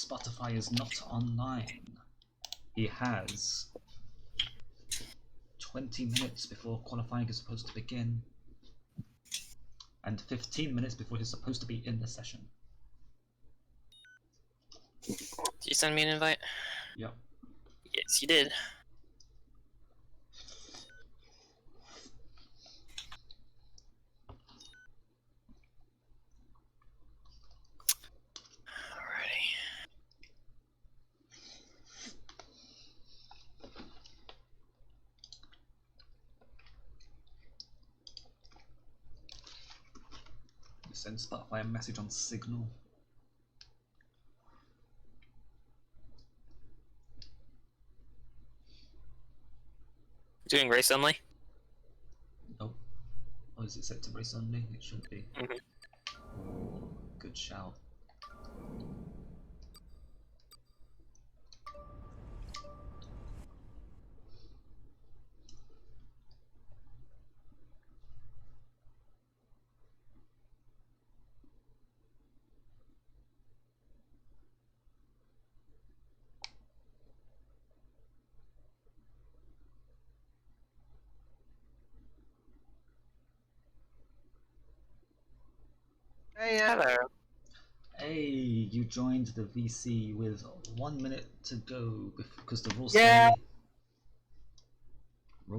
Spotify is not online. He has 20 minutes before qualifying is supposed to begin, and 15 minutes before he's supposed to be in the session. Did you send me an invite? Yep. Yes, you did. Send Spotify a message on Signal. Doing race only? Nope. Or is it set to race only? It should be. Oh, good shout. Hey, Hello. Hey, you joined the VC with 1 minute to go because the rules Yeah.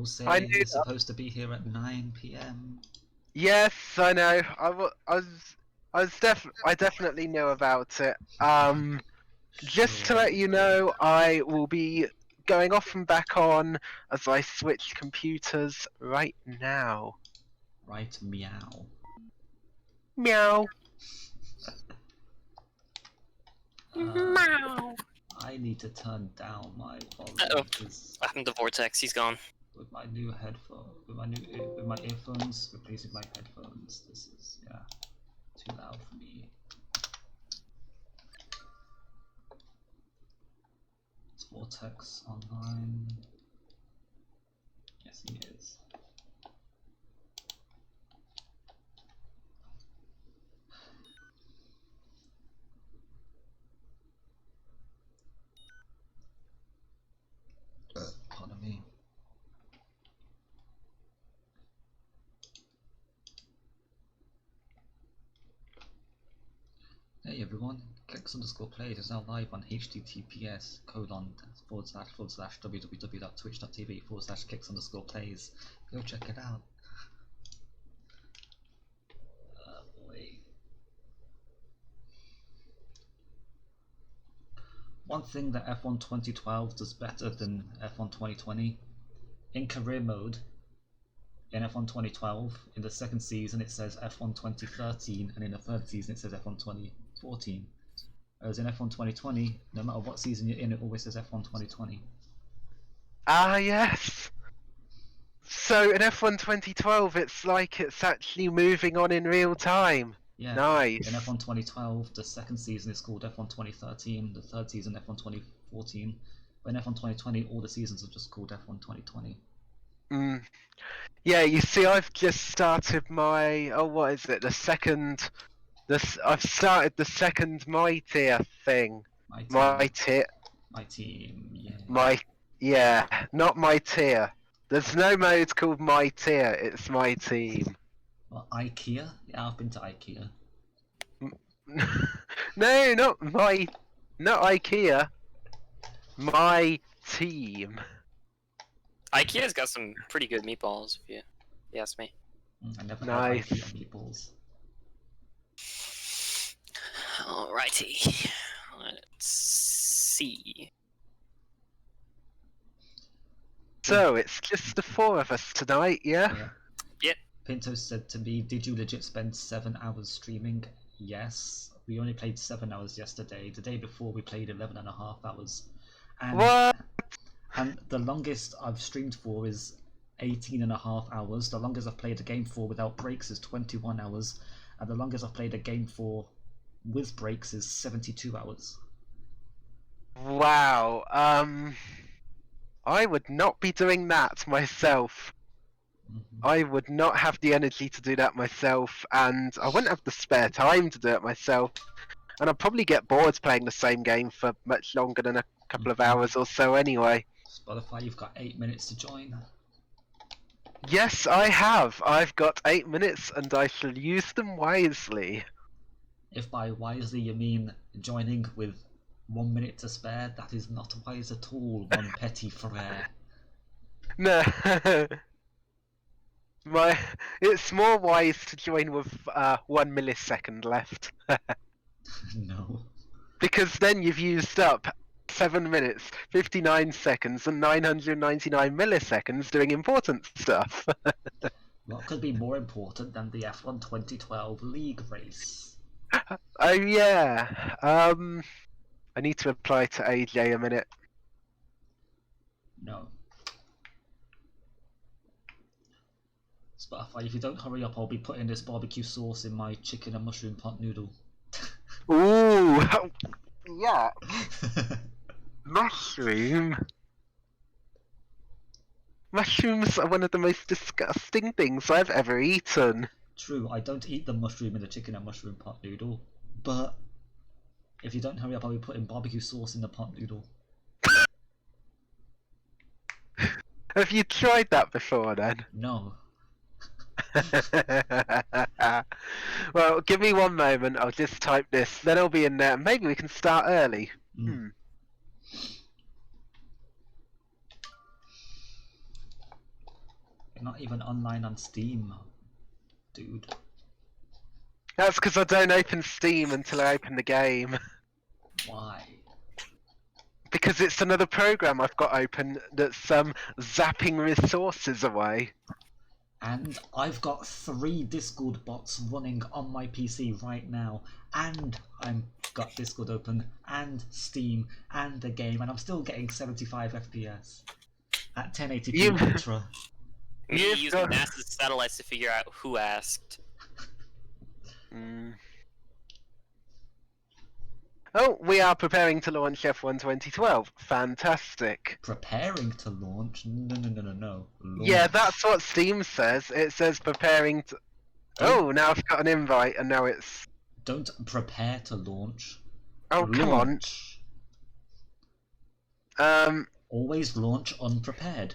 say you're supposed to be here at 9 PM. Yes, I know. I definitely know about it. Just to let you know, I will be going off and back on as I switch computers right now. Right, meow. Meow. Meow. I need to turn down my volume Uh-oh. because What happened to Vortex? He's gone. with my new headphone, with my earphones replacing my headphones, this is too loud for me. Is Vortex online? Yes, he is. Pardon me. Hey everyone, Kicks_Plays is now live on https://www.twitch.tv/kicks_plays. Go check it out. Boy. One thing that F1 2012 does better than F1 2020, in career mode, in F1 2012, in the second season it says F1 2013, and in the third season it says F1 2014. Whereas in F1 2020, no matter what season you're in, it always says F1 2020. Ah, yes. So in F1 2012, it's like it's actually moving on in real time. Yeah. Nice. In F1 2012, the second season is called F1 2013, the third season F1 2014. But in F1 2020, all the seasons are just called F1 2020. Yeah, you see, I've just started my what is it? I've started the second my tier thing. My tier. My team, Yeah. Not my tier. There's no mode called my tier. It's my team. Well, IKEA? Yeah, I've been to IKEA. No, not IKEA. My team. IKEA's got some pretty good meatballs, if you ask me. I never Nice. had IKEA meatballs. Alrighty. Let's see. So it's just the four of us tonight, yeah? Yep. Pinto said to me, did you legit spend 7 hours streaming? Yes. We only played 7 hours yesterday. The day before we played 11.5 hours. And, What? And the longest I've streamed for is 18.5 hours. The longest I've played a game for without breaks is 21 hours. And the longest I've played a game for with breaks is 72 hours. Wow. I would not be doing that myself. I would not have the energy to do that myself, and I wouldn't have the spare time to do it myself. and I'll probably get bored playing the same game for much longer than a couple of hours or so anyway. Spotify, you've got 8 minutes to join. Yes, I have. I've got 8 minutes, and I shall use them wisely. If by wisely you mean joining with 1 minute to spare, that is not wise at all, mon petit frère. No. It's more wise to join with 1 millisecond left. No. Because then you've used up 7 minutes, 59 seconds, and 999 milliseconds doing important stuff. What could be more important than the F1 2012 league race? Oh yeah. I need to reply to AJ a minute. No. Spotify, if you don't hurry up, I'll be putting this barbecue sauce in my chicken and mushroom pot noodle. Ooh, yeah. Mushroom. Mushrooms are one of the most disgusting things I've ever eaten. True, I don't eat the mushroom in the chicken and mushroom pot noodle, but if you don't hurry up, I'll be putting barbecue sauce in the pot noodle. Have you tried that before then? No. Well, give me 1 moment, I'll just type this, then I'll be in there. Maybe we can start early. Mm. You're not even online on Steam, dude. That's because I don't open Steam until I open the game. Why? Because it's another program I've got open that's zapping resources away. And I've got 3 Discord bots running on my PC right now, and I've got Discord open, and Steam, and the game, and I'm still getting 75 FPS at 1080p Ultra. Me You've using got- NASA's satellites to figure out who asked. Oh, we are preparing to launch F1 2012. Fantastic. Preparing to launch? No. Launch. Yeah, that's what Steam says. It says preparing to... Oh, now I've got an invite, and now it's... Don't prepare to launch. Oh, come on. Launch. Always launch unprepared.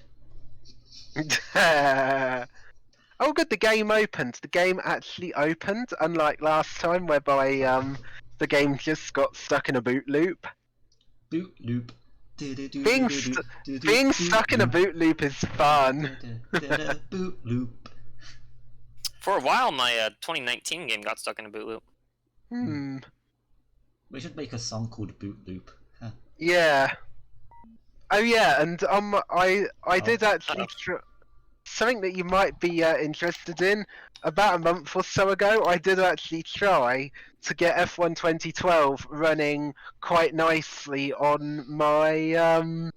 Oh, good, the game opened. The game actually opened, unlike last time, whereby the game just got stuck in a boot loop. Boot loop. Being stuck in a boot loop is fun. Boot loop. For a while, my 2019 game got stuck in a boot loop. We should make a song called Boot Loop. Huh. Yeah. Oh yeah, and I did actually something that you might be interested in. About a month or so ago, I did actually try to get F1 2012 running quite nicely on my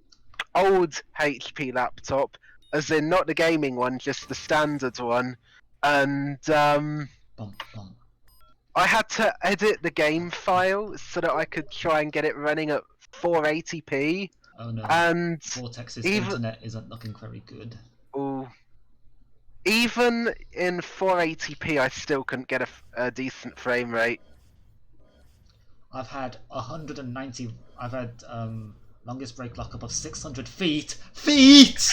old HP laptop, as in not the gaming one, just the standard one, and I had to edit the game file so that I could try and get it running at 480p. Oh no, and Vortex's internet isn't looking very good. Ooh. Even in 480p, I still couldn't get a decent frame rate. I've had 190. I've had longest break lockup of 600 feet. Feet!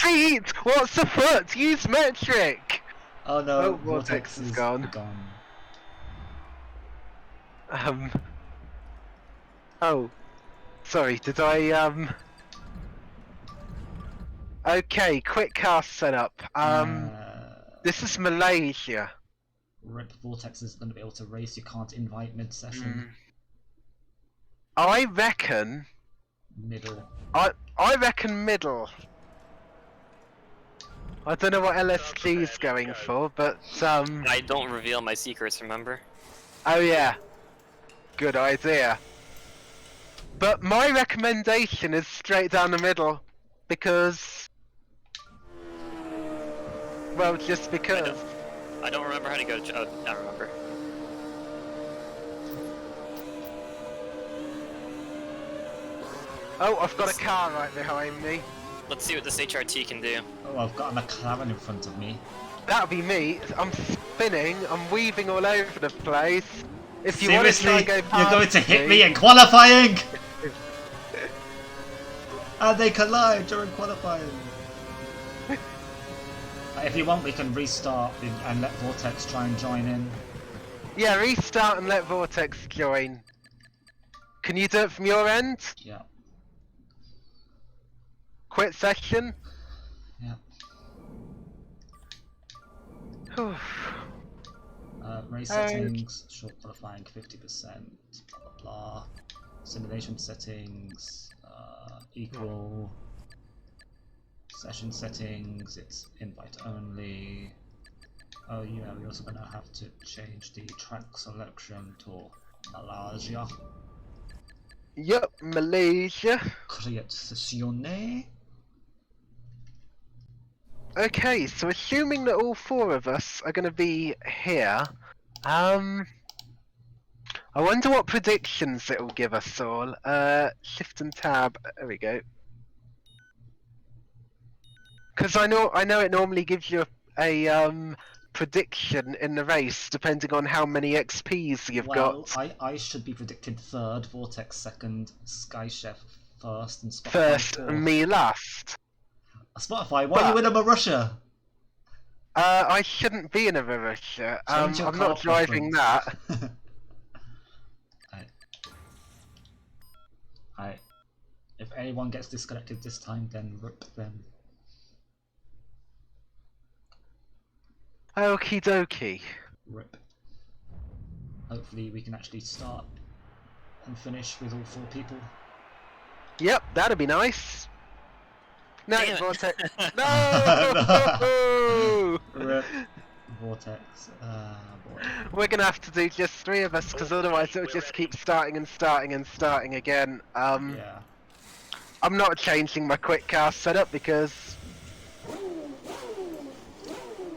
What's the foot? Use metric! Oh no, Oh, Vortex is gone. Oh. Sorry, did I, Okay, quick cast setup. This is Malaysia. Rip, Vortex is going to be able to race. You can't invite mid-session. I reckon... Middle. I reckon middle. I don't know what LSG is going for, but I don't reveal my secrets, remember? Oh yeah. Good idea. But my recommendation is straight down the middle, because... Well, just because. I don't remember how to go to... I remember. Oh, I've got a car right behind me. Let's see what this HRT can do. Oh, I've got a McLaren in front of me. That'll be me. I'm spinning, I'm weaving all over the place. If you want to try Seriously? and go past You're going to hit me in qualifying? And they collide during qualifying. If you want, we can restart and let Vortex try and join in. Yeah, restart and let Vortex join. Can you do it from your end? Yeah. Quit session? Yeah. Race settings, short qualifying 50%, blah blah blah. Simulation settings, equal. Session settings, it's invite only. Oh yeah, we're also gonna have to change the track selection to Malaysia. Yep, Malaysia. Create sessione. Okay, so assuming that all four of us are going to be here, I wonder what predictions it will give us all. Shift and tab. There we go. Because I know it normally gives you a prediction in the race depending on how many XPs you've Well, got. I should be predicted third, Vortex second, Sky Chef first, and Spotify First, fourth. and me last. Spotify, why are you in a Marussia? I shouldn't be in a Marussia. Change your I'm car not driving preference. that. If anyone gets disconnected this time, then rip them. Okie dokie. Rip. Hopefully we can actually start and finish with all four people. Yep, that'd be nice. No, Damn it. Vortex. No! Rip. Vortex. Boy. We're gonna have to do just three of us, because otherwise it'll just keep starting and starting and starting again. Yeah. I'm not changing my quick cast setup because...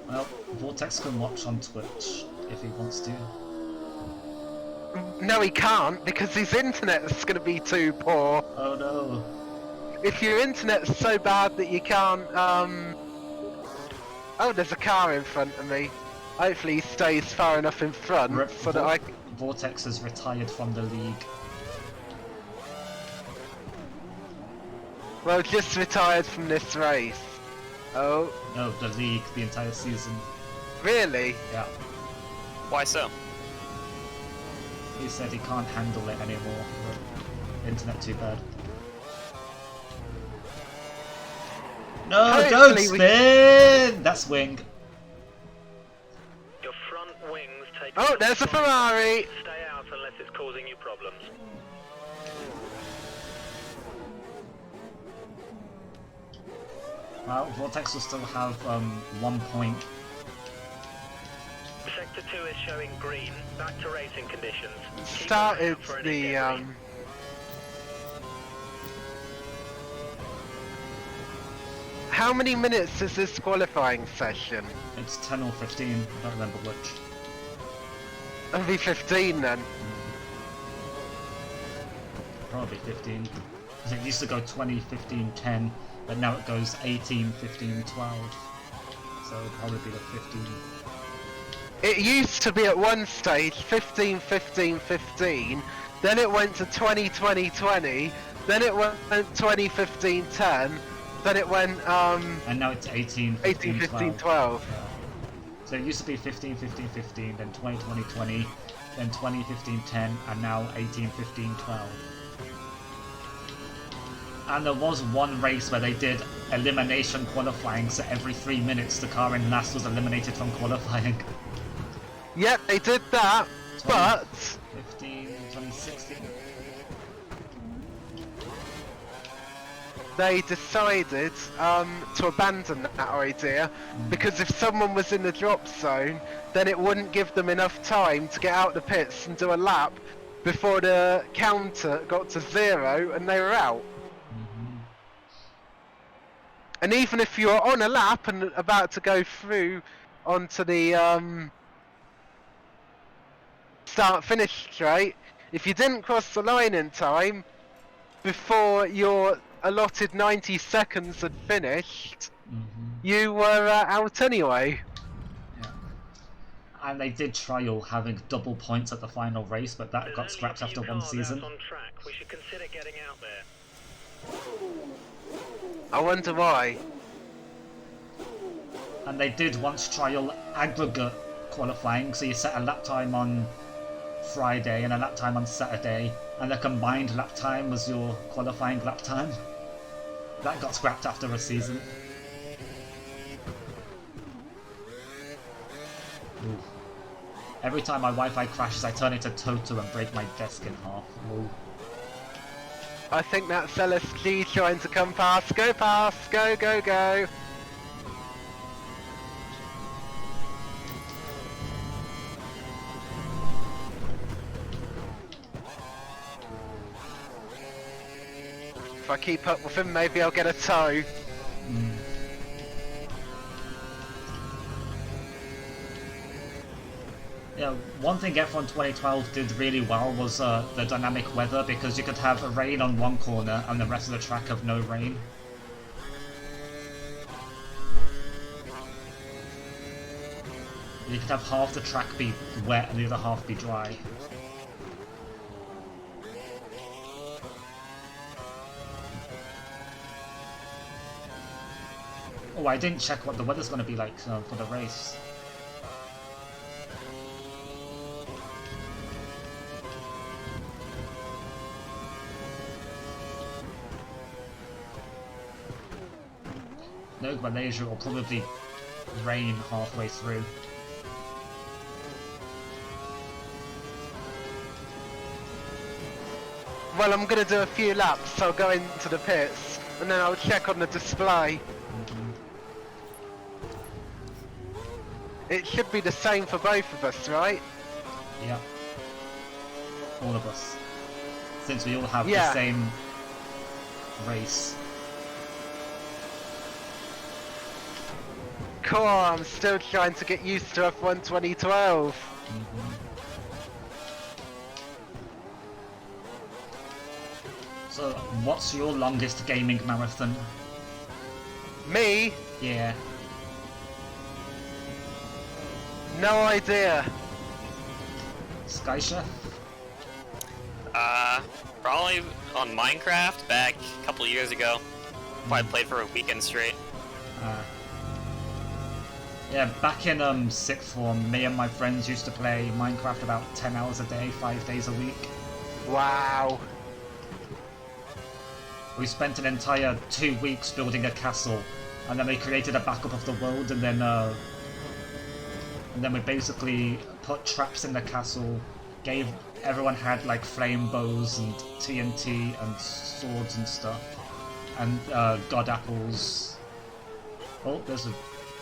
Well, Vortex can watch on Twitch if he wants to. No, he can't, because his internet's gonna be too poor. Oh no. If your internet's so bad that you can't, Oh, there's a car in front of me. Hopefully he stays far enough in front so that I... Vortex has retired from the league. Well, just retired from this race. Oh. No, the league, the entire season. Really? Yeah. Why so? He said he can't handle it anymore. The internet too bad. No, don't spin! That's wing. Your front wings take... Oh, there's a Ferrari! Stay out unless it's causing you problems. Well, Vortex will still have 1 point. Sector 2 is showing green. Back to racing conditions. Keep an eye Started out for any the, debris. How many minutes is this qualifying session? It's 10 or 15, I don't remember which. It'll be 15 then. Probably 15. Because it used to go 20, 15, 10, but now it goes 18, 15, 12. So it'll probably be the 15. It used to be at one stage 15, 15, 15, then it went to 20, 20, 20, then it went 20, 15, 10, then it went And now it's 18, 15, 18, 15, 12. 12. Yeah. So it used to be 15, 15, 15, then 20, 20, 20, then 20, 15, 10, and now 18, 15, 12. And there was one race where they did elimination qualifying, so every 3 minutes the car in last was eliminated from qualifying. Yep, they did that, 20, but 15, 2016. they decided to abandon that idea because if someone was in the drop zone, then it wouldn't give them enough time to get out the pits and do a lap before the counter got to 0 and they were out. And even if you were on a lap and about to go through onto the start-finish straight, if you didn't cross the line in time before your allotted 90 seconds had finished, you were out anyway. Yeah. And they did trial having double points at the final race, but that got scrapped after one season. On track. We should consider getting out there. I wonder why. And they did once trial aggregate qualifying, so you set a lap time on Friday and a lap time on Saturday, and the combined lap time was your qualifying lap time. That got scrapped after a season. Ooh. Every time my Wi-Fi crashes, I turn into Toto and break my desk in half. Ooh. I think that's LSG trying to come past. Go past! Go, go, go! If I keep up with him, maybe I'll get a toe. Yeah, one thing F1 2012 did really well was the dynamic weather, because you could have a rain on one corner and the rest of the track have no rain. You could have half the track be wet and the other half be dry. Oh, I didn't check what the weather's going to be like for the race. No, Malaysia will probably rain halfway through. Well, I'm gonna do a few laps, so I'll go into the pits, and then I'll check on the display. It should be the same for both of us, right? Yeah. All of us. Since we all have Yeah. the same race. Cool, I'm still trying to get used to F1 2012. So, what's your longest gaming marathon? Me? Yeah. No idea. Sky Chef? Probably on Minecraft back a couple of years ago. Probably played for a weekend straight. Yeah, back in sixth form, me and my friends used to play Minecraft about 10 hours a day, 5 days a week. Wow. We spent an entire 2 weeks building a castle, and then we created a backup of the world, and then we basically put traps in the castle, everyone had like flame bows and TNT and swords and stuff, and god apples. Oh, there's a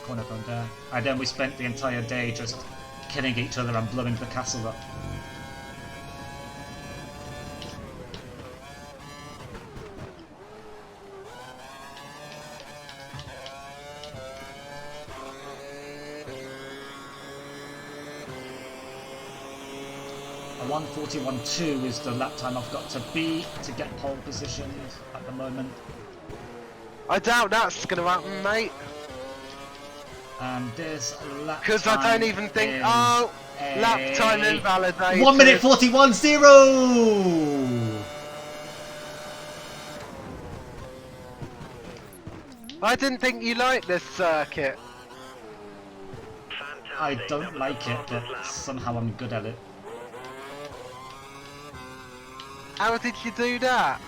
corner phone there. And then we spent the entire day just killing each other and blowing the castle up. A 1:41.2 is the lap time I've got to beat to get pole position at the moment. I doubt that's gonna happen, mate. And this lap Because time I don't even think. is Oh! Lap time invalidated. 1:41.0! I didn't think you liked this circuit. Fantastic. I That don't was like the it, fastest but lap. somehow I'm good at it. How did you do that?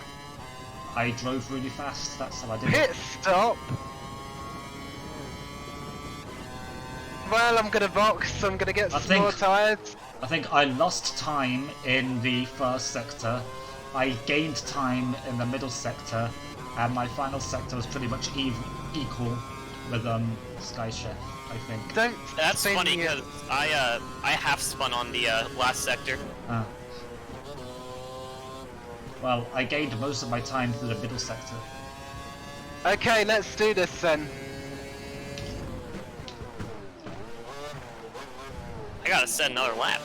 I drove really fast, that's how I did Pit it. stop? Well, I'm gonna box, I'm gonna get I some more think- tyres. I think I lost time in the first sector, I gained time in the middle sector, and my final sector was pretty much equal with Sky Chef, I think. Don't That's spin funny your- because I half spun on the last sector. Ah. Well, I gained most of my time through the middle sector. Okay, let's do this then. I gotta set another lap.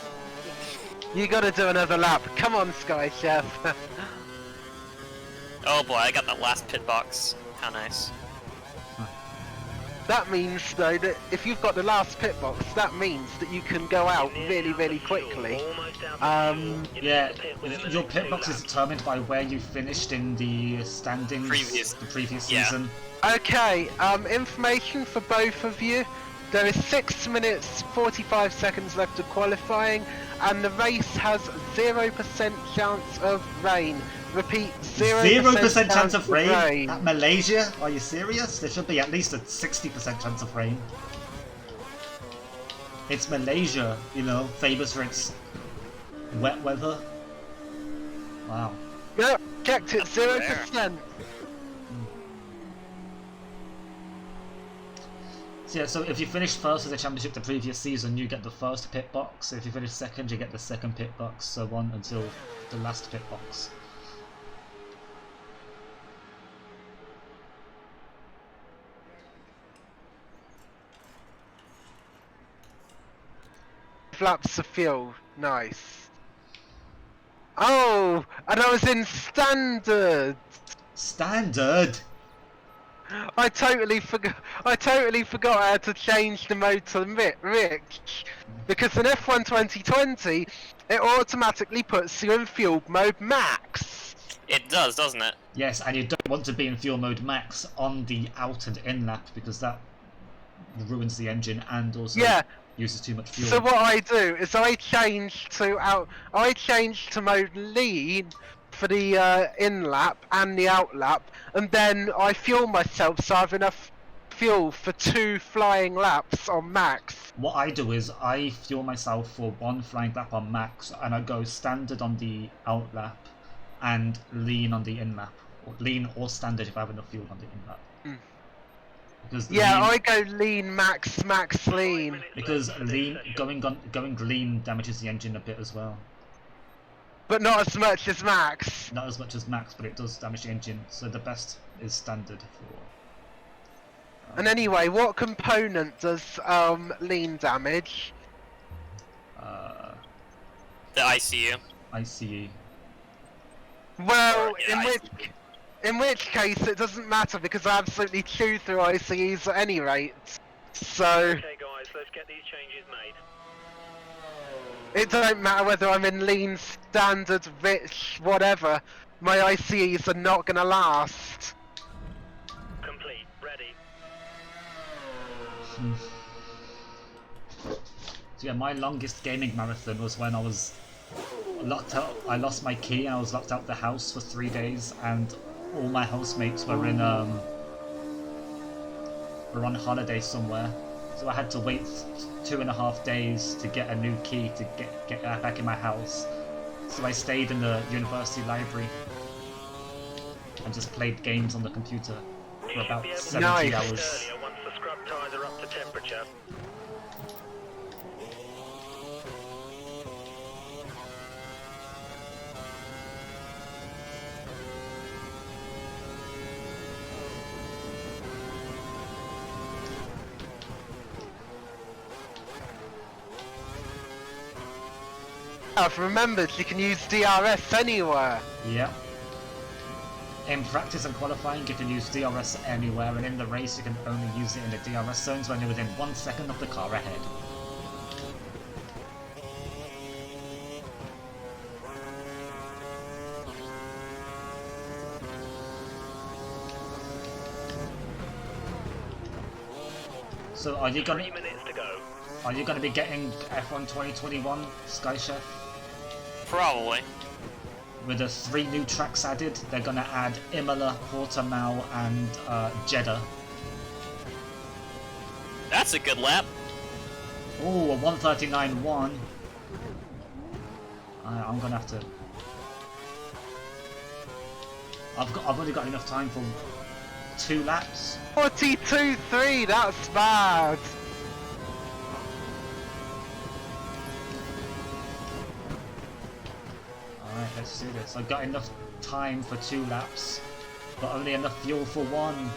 You gotta do another lap. Come on, Sky Chef. Oh boy, I got that last pit box. How nice. that means though that if you've got the last pit box, that means that you can go out really, really quickly. Yeah, your pit box is determined by where you finished in the standings the previous Yeah. season. Okay, information for both of you. There is 6 minutes 45 seconds left of qualifying, and the race has 0% chance of rain. Repeat, 0% chance of rain at Malaysia? Are you serious? There should be at least a 60% chance of rain. It's Malaysia, you know, famous for its wet weather. Wow. Yep, checked it, 0%. So yeah, so if you finish first in the championship the previous season, you get the first pit box. If you finish second, you get the second pit box, so on until the last pit box. Laps of fuel, nice. Oh, and I was in standard. Standard? I totally forgot. I totally forgot I had to change the mode to rich, because in F1 2020 it automatically puts you in fuel mode max. It does, doesn't it? Yes, and you don't want to be in fuel mode max on the out and in lap because that ruins the engine and also uses too much fuel. So what I do is I change to mode lean for the in lap and the out lap, and then I fuel myself so I have enough fuel for 2 flying laps on max. What I do is I fuel myself for 1 flying lap on max, and I go standard on the out lap and lean on the in lap, or lean or standard if I have enough fuel on the in lap. Because I go lean, max, lean. Because going lean damages the engine a bit as well. But not as much as max. Not as much as max, but it does damage the engine. So the best is standard for. And anyway, what component does lean damage? The ICU. ICE. Well, Yeah, in which case it doesn't matter because I absolutely chew through ICEs at any rate. So Okay guys, let's get these changes made. it don't matter whether I'm in lean, standard, rich, whatever. My ICEs are not gonna last. Complete. Ready. So yeah, my longest gaming marathon was when I was locked out. I lost my key and I was locked out the house for 3 days, and all my housemates were on holiday somewhere. So I had to wait 2.5 days to get a new key to get back in my house. So I stayed in the university library and just played games on the computer for about 70 hours. Earlier once the scrub tyres are up to temperature. I've remembered you can use DRS anywhere. Yeah. In practice and qualifying, you can use DRS anywhere, and in the race, you can only use it in the DRS zones when you're within 1 second of the car ahead. So, are you 3 gonna minutes to go. be getting F1 2021, Sky Chef? Probably. With the 3 new tracks added, they're gonna add Imola, Portimao, and Jeddah. That's a good lap. Oh, a 139.1. I'm gonna have to. I've only got enough time for 2 laps. 42.3, that's bad. Alright, let's do this. I've got enough time for 2 laps, but only enough fuel for 1.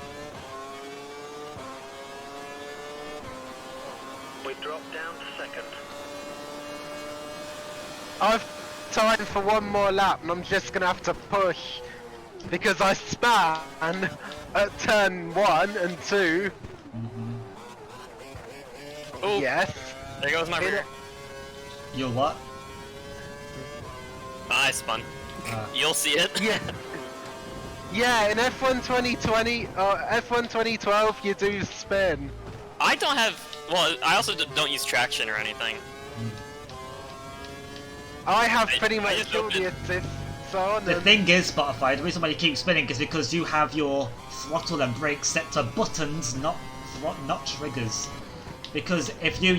We've dropped down to second. I've time for 1 more lap and I'm just gonna have to push because I span at turn 1 and 2. Mm-hmm. Oh, Yes. there goes my rear. You're what? I spun. Uh, You'll see it. Yeah. Yeah, in F1 2020 or F1 2012, you do spin. I don't have. Well, I also don't use traction or anything. I have I- pretty I much just all the opened- assists on. The and- thing is, Spotify, the reason why you keep spinning is because you have your throttle and brake set to buttons, not triggers. Because if you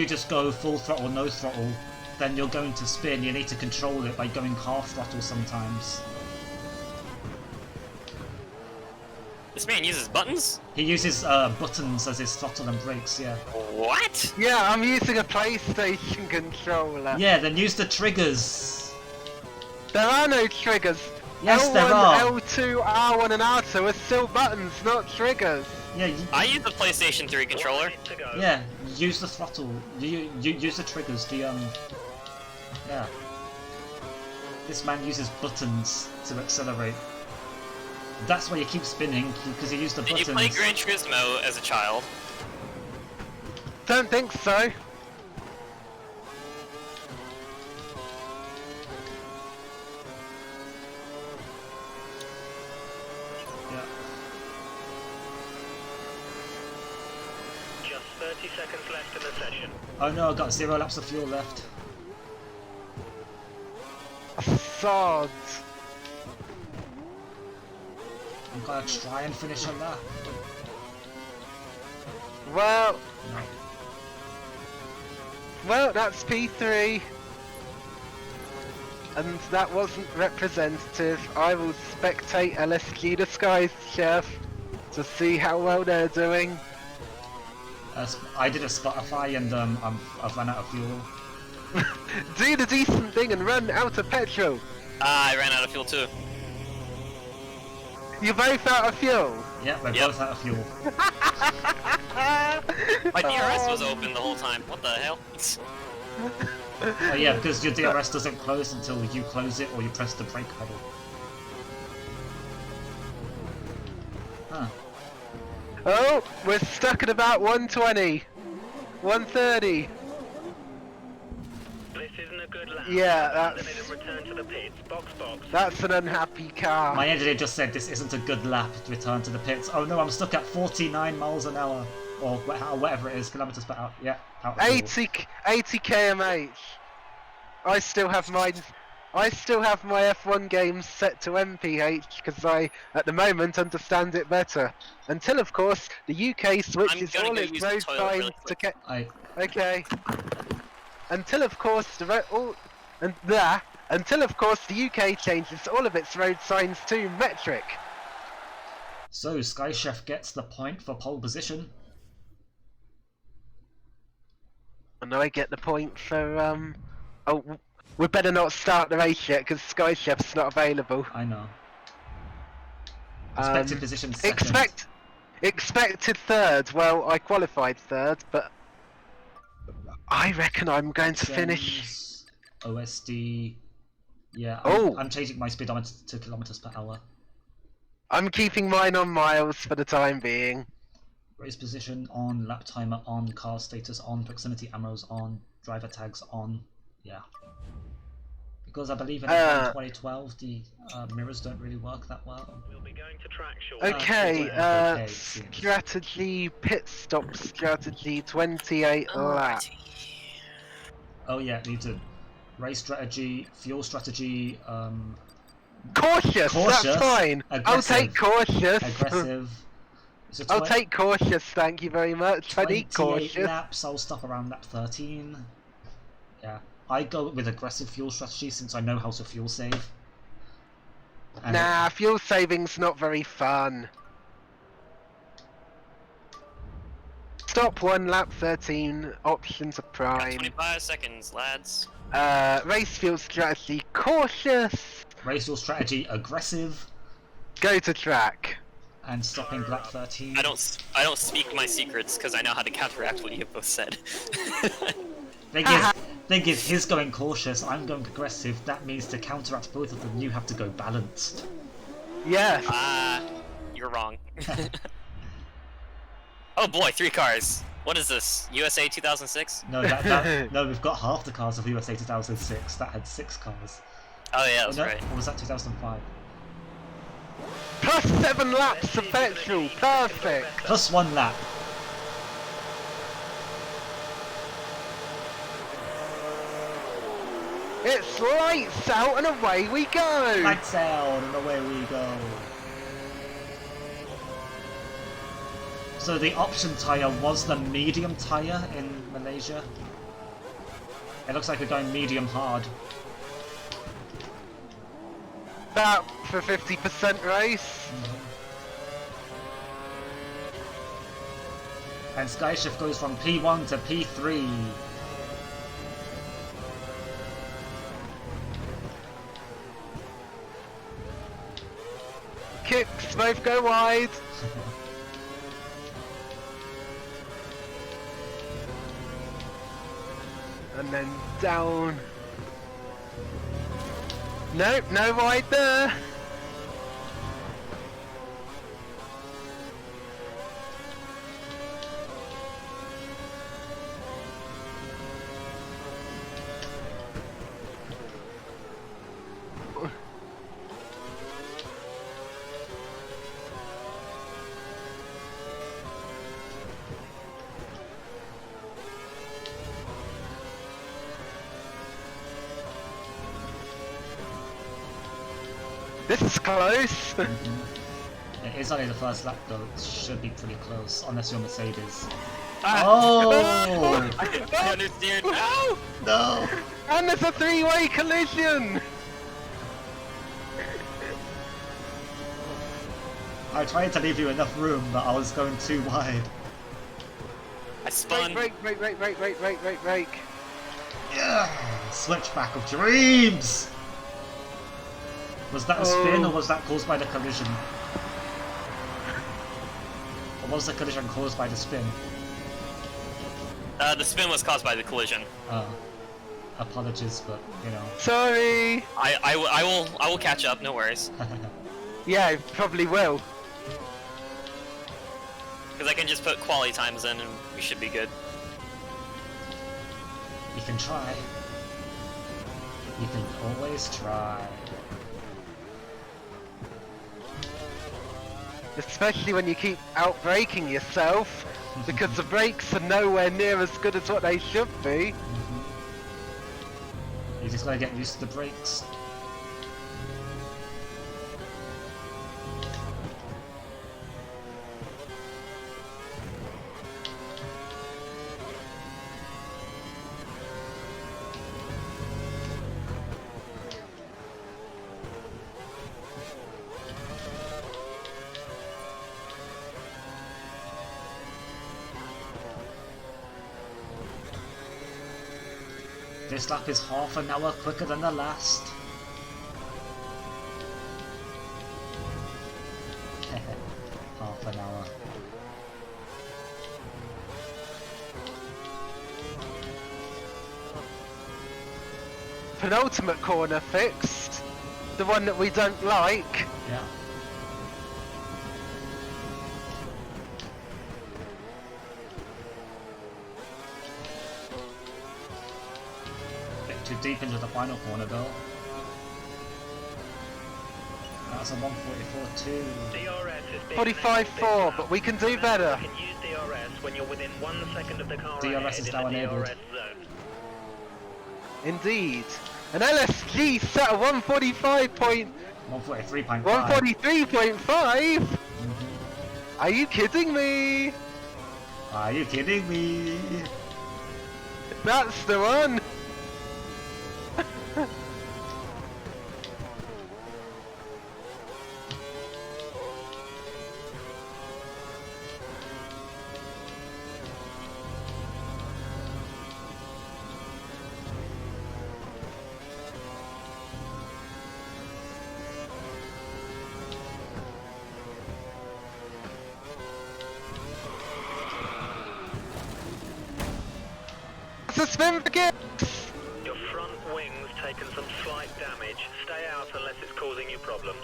just go full throttle, no throttle, then you're going to spin. You need to control it by going half throttle sometimes. This man uses buttons? He uses buttons as his throttle and brakes. Yeah. What? Yeah, I'm using a PlayStation controller. Yeah. Then use the triggers. There are no triggers. Yes, L1, there are. L2, R1, and R2 are still buttons, not triggers. Yeah. I use the PlayStation 3 controller. minute to go. Yeah. Use the throttle. You use the triggers. Yeah. This man uses buttons to accelerate. That's why you keep spinning, because you use the Did buttons. you play Gran Turismo as a child? Don't think so. Yeah. Just 30 seconds left in the session. Oh no, I got 0 laps of fuel left. Sods. I'm gonna try and finish a lap. Well, No. well, that's P3. And that wasn't representative. I will spectate LSG Disguise Chef to see how well they're doing. I did a Spotify and I've run out of fuel. Do the decent thing and run out of petrol. I ran out of fuel too. You're both out of fuel. Yeah, we're Yep. both out of fuel. My DRS was open the whole time. What the hell? Oh yeah, because your DRS doesn't close until you close it or you press the brake pedal. Huh. Oh, we're stuck at about 120. 130. This isn't a good lap. Yeah, Abandon that's- it and return to the pits. Box. That's an unhappy car. My engineer just said this isn't a good lap to return to the pits. Oh no, I'm stuck at 49 miles an hour. Or whatever it is, kilometers per hour. Yeah, out of fuel. 80 kmh. I still have my F1 games set to MPH because I, at the moment, understand it better. Until, of course, the UK switches gonna all go its use the road toilet really signs to quick. Okay. Until, of course, until, of course, the UK changes all of its road signs to metric. So, Sky Chef gets the point for pole position. And I get the point for, oh, we better not start the race yet because Sky Chef's not available. I know. Expected position second. Expected third. Well, I qualified third, but I reckon I'm going to finish. Gems, OSD. Yeah, Oh. I'm changing my speedometer to kilometers per hour. I'm keeping mine on miles for the time being. Race position on, lap timer on, car status on, proximity ammos on, driver tags on. Yeah. Because I believe in 2012 the mirrors don't really work that well. We'll be going to track shortly. Okay, okay, it seems. strategy, pit stop strategy, 28 laps. Oh yeah, need to race strategy, fuel strategy, Cautious, Cautious, that's fine. I'll aggressive, take cautious. aggressive. It's a I'll take cautious, thank you very much. I need 28 cautious. laps, I'll stop around lap 13. Yeah, I go with aggressive fuel strategy since I know how to fuel save. And Nah, fuel saving's not very fun. Stop 1, lap 13, options are Got prime. 25 seconds, lads. Race fuel strategy, cautious. race fuel strategy, aggressive, Go to track. and stopping lap 13. I don't speak my secrets because I know how to counteract what you both said. Thing is, he's going cautious, I'm going aggressive. That means to counteract both of them, you have to go balanced. Yes. You're wrong. Oh boy, 3 cars. What is this? USA 2006? No, no, we've got half the cars of USA 2006. That had 6 cars. Oh yeah, that's No, right. or was that 2005? Plus 7 laps of petrol, perfect. Plus 1 lap. It's lights out and away we go. Lights out and away we go. So the option tyre was the medium tyre in Malaysia. It looks like we're going medium hard. That for 50% race. And Skyshift goes from P1 to P3. Kicks both go wide. And then down. Nope, no wide there. This is close. It is only the first lap though, it should be pretty close, unless you're Mercedes. Ah. Oh! I understand. No! No! And there's a 3-way collision! I tried to leave you enough room, but I was going too wide. I spun. Brake. Yeah! Switchback of dreams! Was that a spin or was that caused by the collision? Or was the collision caused by the spin? The spin was caused by the collision. Apologies, but you know. Sorry! I will catch up. No worries. Yeah, probably will. Because I can just put quality times in and we should be good. You can try. You can always try. Especially when you keep out-braking yourself, because the brakes are nowhere near as good as what they should be. You just gotta get used to the brakes. This lap is half an hour quicker than the last. Half an hour. Penultimate corner fixed. The one that we don't like. Yeah. Bit too deep into the final corner though. That's a 144.2. DRS is being 45.4, but we can do better. You can use DRS when you're within 1 second of the car DRS ahead is in now the enabled. DRS zone. Indeed. An LSG set at 145.143.5. 143.5. Are you kidding me? Are you kidding me? That's the one. It's a spin for kicks. Your front wing's taken some slight damage. Stay out unless it's causing you problems.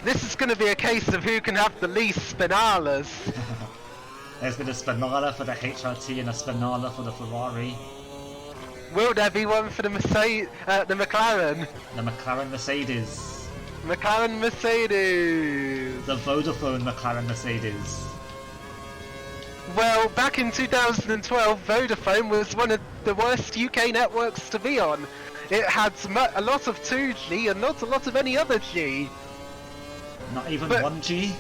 This is going to be a case of who can have the least spinalas. There's been a Spinala for the HRT and a Spinala for the Ferrari. Will there be one for the McLaren? The McLaren Mercedes. McLaren Mercedes! The Vodafone McLaren Mercedes. Well, back in 2012, Vodafone was one of the worst UK networks to be on. It had a lot of 2G and not a lot of any other G. Not even But- 1G?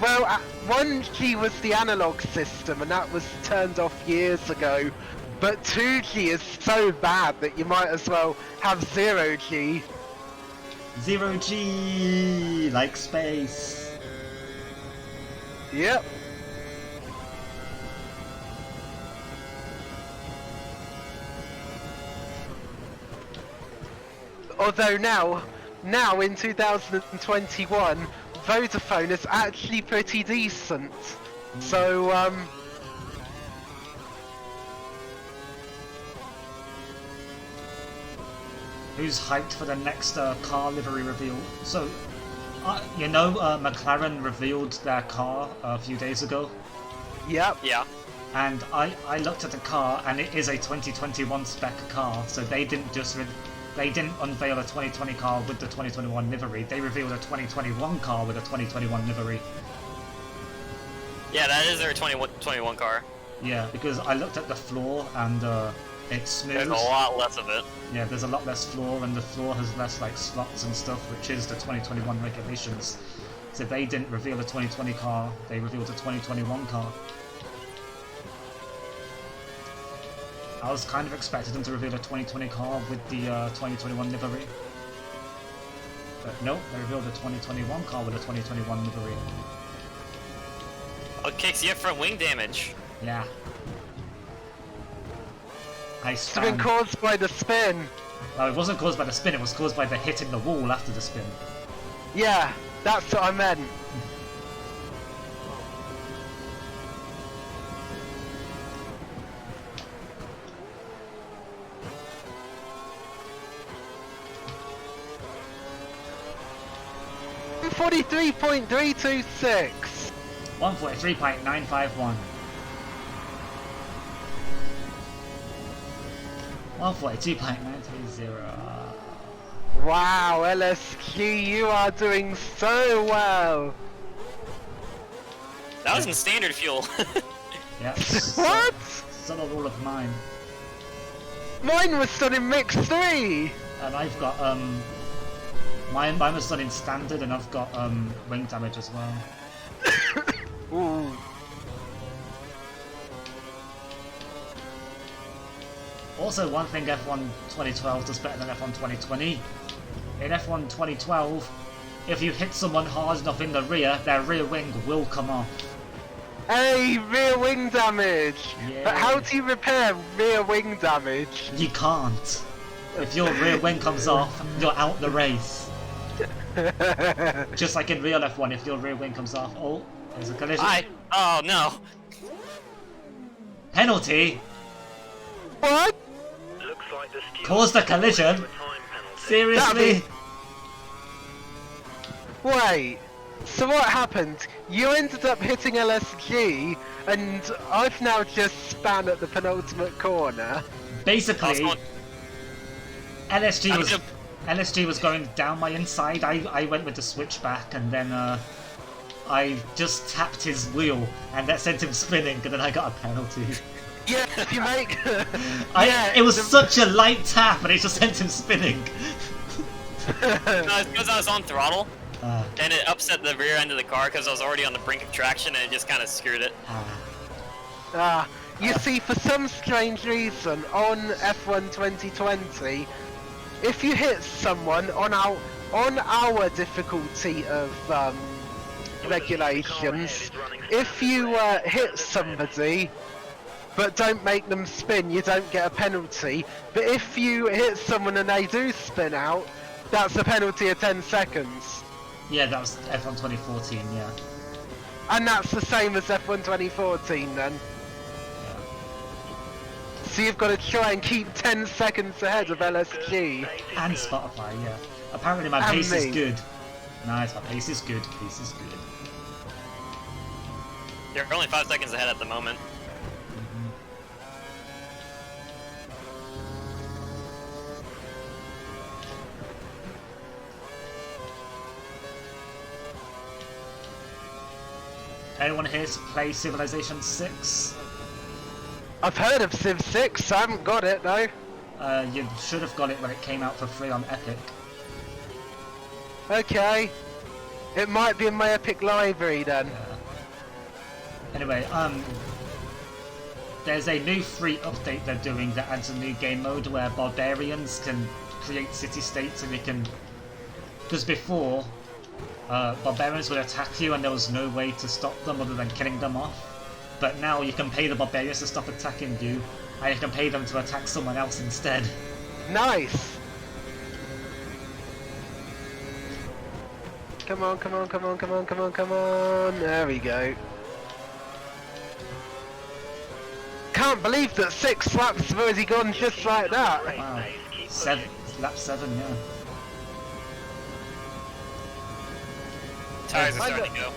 Well, 1G was the analog system and that was turned off years ago. But 2G is so bad that you might as well have 0G. 0G! Like space. Yep. Although now in 2021, Vodafone is actually pretty decent. So, Who's hyped for the next car livery reveal? So, McLaren revealed their car a few days ago, yep. Yeah. and I looked at the car, and it is a 2021 spec car. So they didn't unveil a 2020 car with the 2021 livery. They revealed a 2021 car with a 2021 livery. Yeah, that is their 2021 car. Yeah, because I looked at the floor and it's smooth. There's a lot less of it. Yeah, there's a lot less floor, and the floor has less like slots and stuff, which is the 2021 regulations. So they didn't reveal a 2020 car, they revealed a 2021 car. I was kind of expecting them to reveal a 2020 car with the 2021 livery. But nope, they revealed a 2021 car with a 2021 livery. Oh, it kicks you up front wing damage. Yeah. I It's been stand. caused by the spin. No, it wasn't caused by the spin, it was caused by the hitting the wall after the spin. Yeah, that's what I meant. $43.326. 143.951. 142.930. Wow, LSG, you are doing so well. That was in standard fuel. Yep. What? Son of all of mine. Mine was done in mix 3. And I've got mine was done in standard, and I've got wing damage as well. Ooh. Also, one thing F1 2012 does better than F1 2020. In F1 2012, if you hit someone hard enough in the rear, their rear wing will come off. Hey, rear wing damage. Yeah. But how do you repair rear wing damage? You can't. If your rear wing comes off, you're out the race. Just like in real F1, if your rear wing comes off, oh, there's a collision. Oh no. Penalty! What? Looks like the stewards Caused a collision? to a time penalty. Seriously? Wait. So what happened? You ended up hitting LSG, and I've now just span at the penultimate corner. Basically, LSG I'm was gonna- LSG was going down my inside. I went with the switchback, and then I just tapped his wheel, and that sent him spinning, and then I got a penalty. Yeah, if you make... It was such a light tap, and it just sent him spinning. No, it's because I was on throttle, Ah, and it upset the rear end of the car because I was already on the brink of traction, and it just kind of screwed it. You see, for some strange reason, on F1 2020, if you hit someone on our difficulty of regulations, if you hit somebody but don't make them spin, you don't get a penalty. But if you hit someone and they do spin out, that's a penalty of 10 seconds. yeah, that was F1 2014. Yeah. And that's the same as F1 2014 then. So you've got to try and keep 10 seconds ahead of LSG. And Spotify. Yeah. Apparently my And pace is me. good. Nice, my pace is good. Pace is good. You're only 5 seconds ahead at the moment. Anyone here to play Civilization 6? I've heard of Civ 6, I haven't got it though. You should have got it when it came out for free on Epic. Okay. It might be in my Epic library then. Yeah. Anyway, there's a new free update they're doing that adds a new game mode where barbarians can create city-states and you can... Because before, barbarians would attack you and there was no way to stop them other than killing them off. But now you can pay the barbarians to stop attacking you, and you can pay them to attack someone else instead. Nice! Come on, come on, come on, come on, come on, come on. There we go. Can't believe that 6 laps have already gone just like that. Wow. Lap 7, yeah. Tires are starting to go.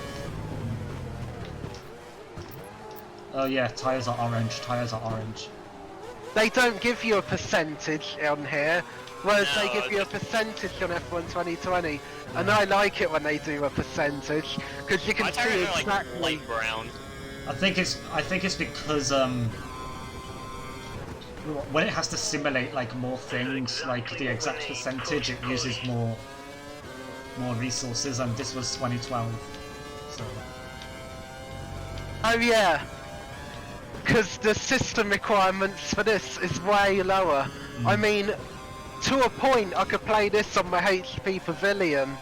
Oh yeah, tyres are orange, tyres are orange. They don't give you a percentage on here, whereas No, they give you a percentage on F1 2020. And I like it when they do a percentage, because you can My see tires are exactly... like light brown. I think it's because when it has to simulate like more things, like the exact percentage, it uses more resources, and this was 2012. So Oh yeah, because the system requirements for this is way lower. I mean, to a point I could play this on my HP Pavilion,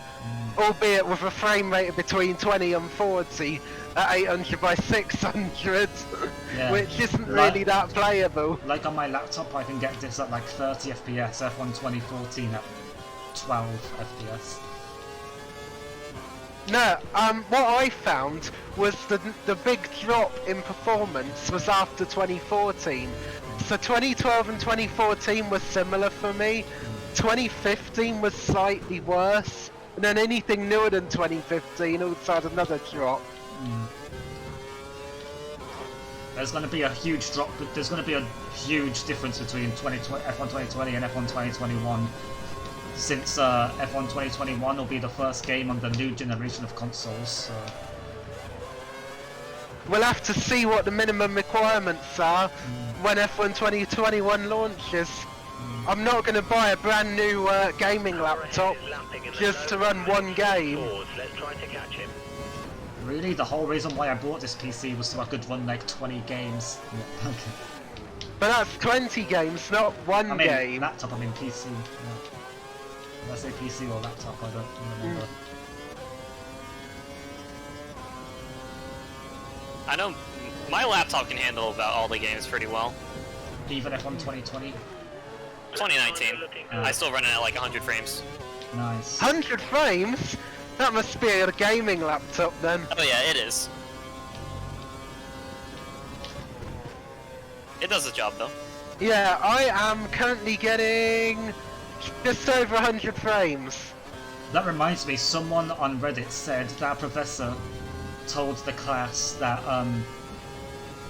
albeit with a frame rate of between 20 and 40 at 800 by 600, yeah. which isn't really that playable. Like on my laptop, I can get this at like 30 FPS, F1 2014 at 12 FPS. No, what I found was the big drop in performance was after 2014. So 2012 and 2014 was similar for me. 2015 was slightly worse, and then anything newer than 2015 also had another drop. There's going to be a huge drop, but there's going to be a huge difference between F1 2020 and F1 2021. Since F1 2021 will be the first game on the new generation of consoles. So. We'll have to see what the minimum requirements are when F1 2021 launches. I'm not going to buy a brand new gaming laptop just to run one game. Really? The whole reason why I bought this PC was so I could run like 20 games. Yeah, okay. But that's 20 games, not one I mean, game. laptop, I mean PC. Yeah. Did I say PC or laptop? I don't remember. I know my laptop can handle about all the games pretty well. Even F1 2020? 2019. I still run it at like 100 frames. Nice. 100 frames? That must be a gaming laptop then. Oh yeah, it is. It does the job though. Yeah, I am currently getting just over 100 frames. That reminds me, someone on Reddit said that a professor told the class that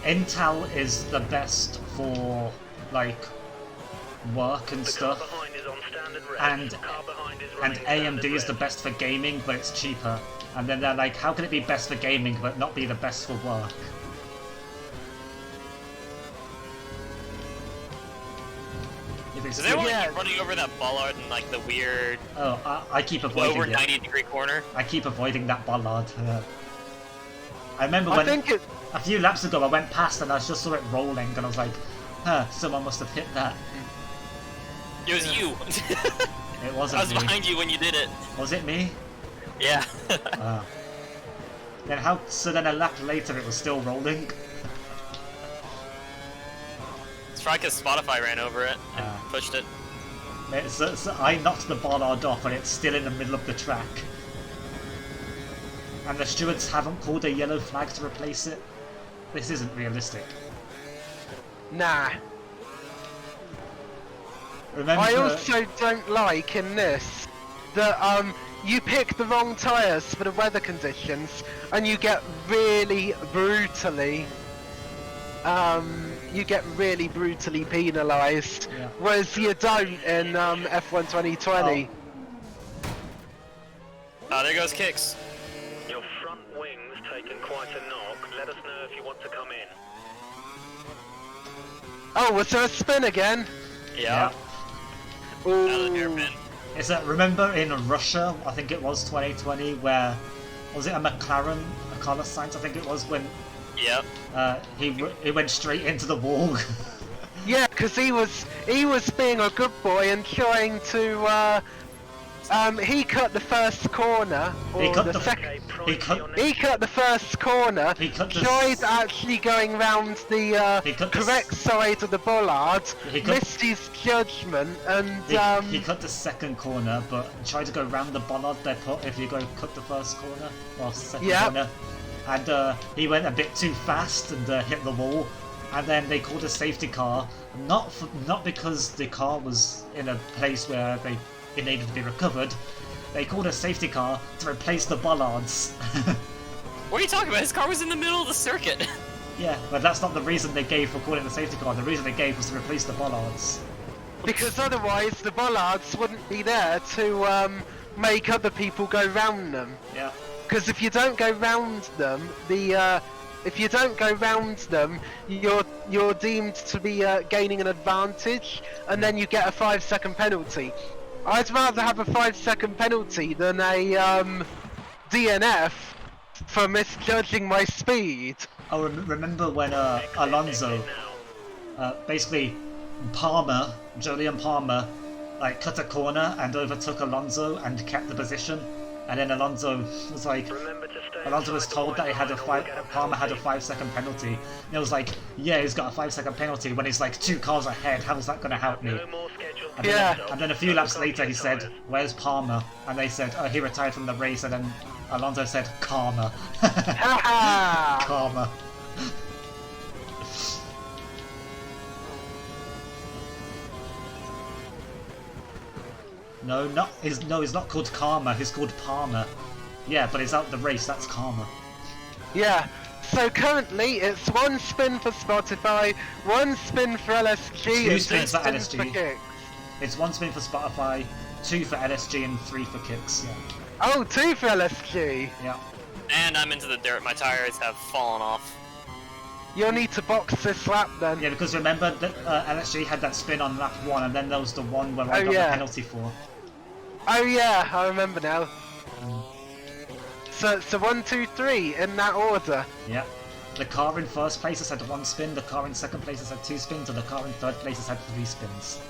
Intel is the best for like work and stuff, and AMD is the best for gaming, but it's cheaper. And then they're like, how can it be best for gaming but not be the best for work? Does anyone keep running over that bollard in like the weird I keep avoiding over it. 90-degree corner? I keep avoiding that bollard. I remember when a few laps ago I went past and I just saw it rolling and I was like, huh, someone must have hit that. It was you. It wasn't I was me. behind you when you did it. Was it me? Yeah. Then how? So then a lap later it was still rolling. It's probably because Spotify ran over it and pushed it. So I knocked the bollard off and it's still in the middle of the track. And the stewards haven't pulled a yellow flag to replace it. This isn't realistic. Nah. Remember... I also don't like in this that you pick the wrong tyres for the weather conditions, and you get really brutally penalised, Yeah. whereas you don't in F1 2020. Oh, there goes Kicks. Your front wing's taken quite a knock. Let us know if you want to come in. Oh, was there a spin again? Yeah. Ooh. Out of the hairpin. Is that, remember in Russia, I think it was 2020, where, was it a McLaren, a Carlos Sainz, I think it was, when Yep. he went straight into the wall. Yeah, because he was being a good boy and trying to. He cut the first corner, or He cut the the- second. Okay, He price cut- your He cut the first corner. He cut the Tried actually going round the He cut the correct side of the bollard. He cut- Missed his judgment, and He cut the second corner, but tried to go round the bollard they put if you go cut the first corner, or second Yeah. corner. And he went a bit too fast and hit the wall, and then they called a safety car, not because the car was in a place where it needed to be recovered. They called a safety car to replace the bollards. What are you talking about? His car was in the middle of the circuit. Yeah, but that's not the reason they gave for calling the safety car. The reason they gave was to replace the bollards. because otherwise the bollards wouldn't be there to make other people go round them. Yeah. Because if you don't go round them, you're deemed to be gaining an advantage, and then you get a 5-second penalty. I'd rather have a 5-second penalty than a DNF for misjudging my speed. I remember when Alonso, basically Julian Palmer, like cut a corner and overtook Alonso and kept the position, and then Alonso was like, Remember to stay Alonso was inside the told that white he had a line or we'll get Palmer had a penalty. 5-second penalty. And it was like, yeah, he's got a 5-second penalty when he's like 2 cars ahead. How is that going to help me? No more scheduled And then, Yeah. and then a few laps later he said, "Where's Palmer?" And they said, "Oh, he retired from the race." And then Alonso said, "Karma." Haha! Karma. No, he's not called Karma. He's called Palmer. Yeah, but he's out the race. That's Karma. Yeah. So currently it's 1 spin for Spotify, 1 spin for LSG, 2 and 2 spins for spins LSG. for Kicks. It's 1 spin for Spotify, 2 for LSG, and 3 for Kicks. Yeah. Oh, 2 for LSG. Yeah. And I'm into the dirt. My tires have fallen off. You'll need to box this lap then. Yeah, because remember that LSG had that spin on lap 1, and then there was the one where I Oh, got yeah. the penalty for. Oh yeah, I remember now. So 1, 2, 3 in that order. Yeah. The car in first place has had 1 spin, the car in second place has had 2 spins, and the car in third place has had 3 spins.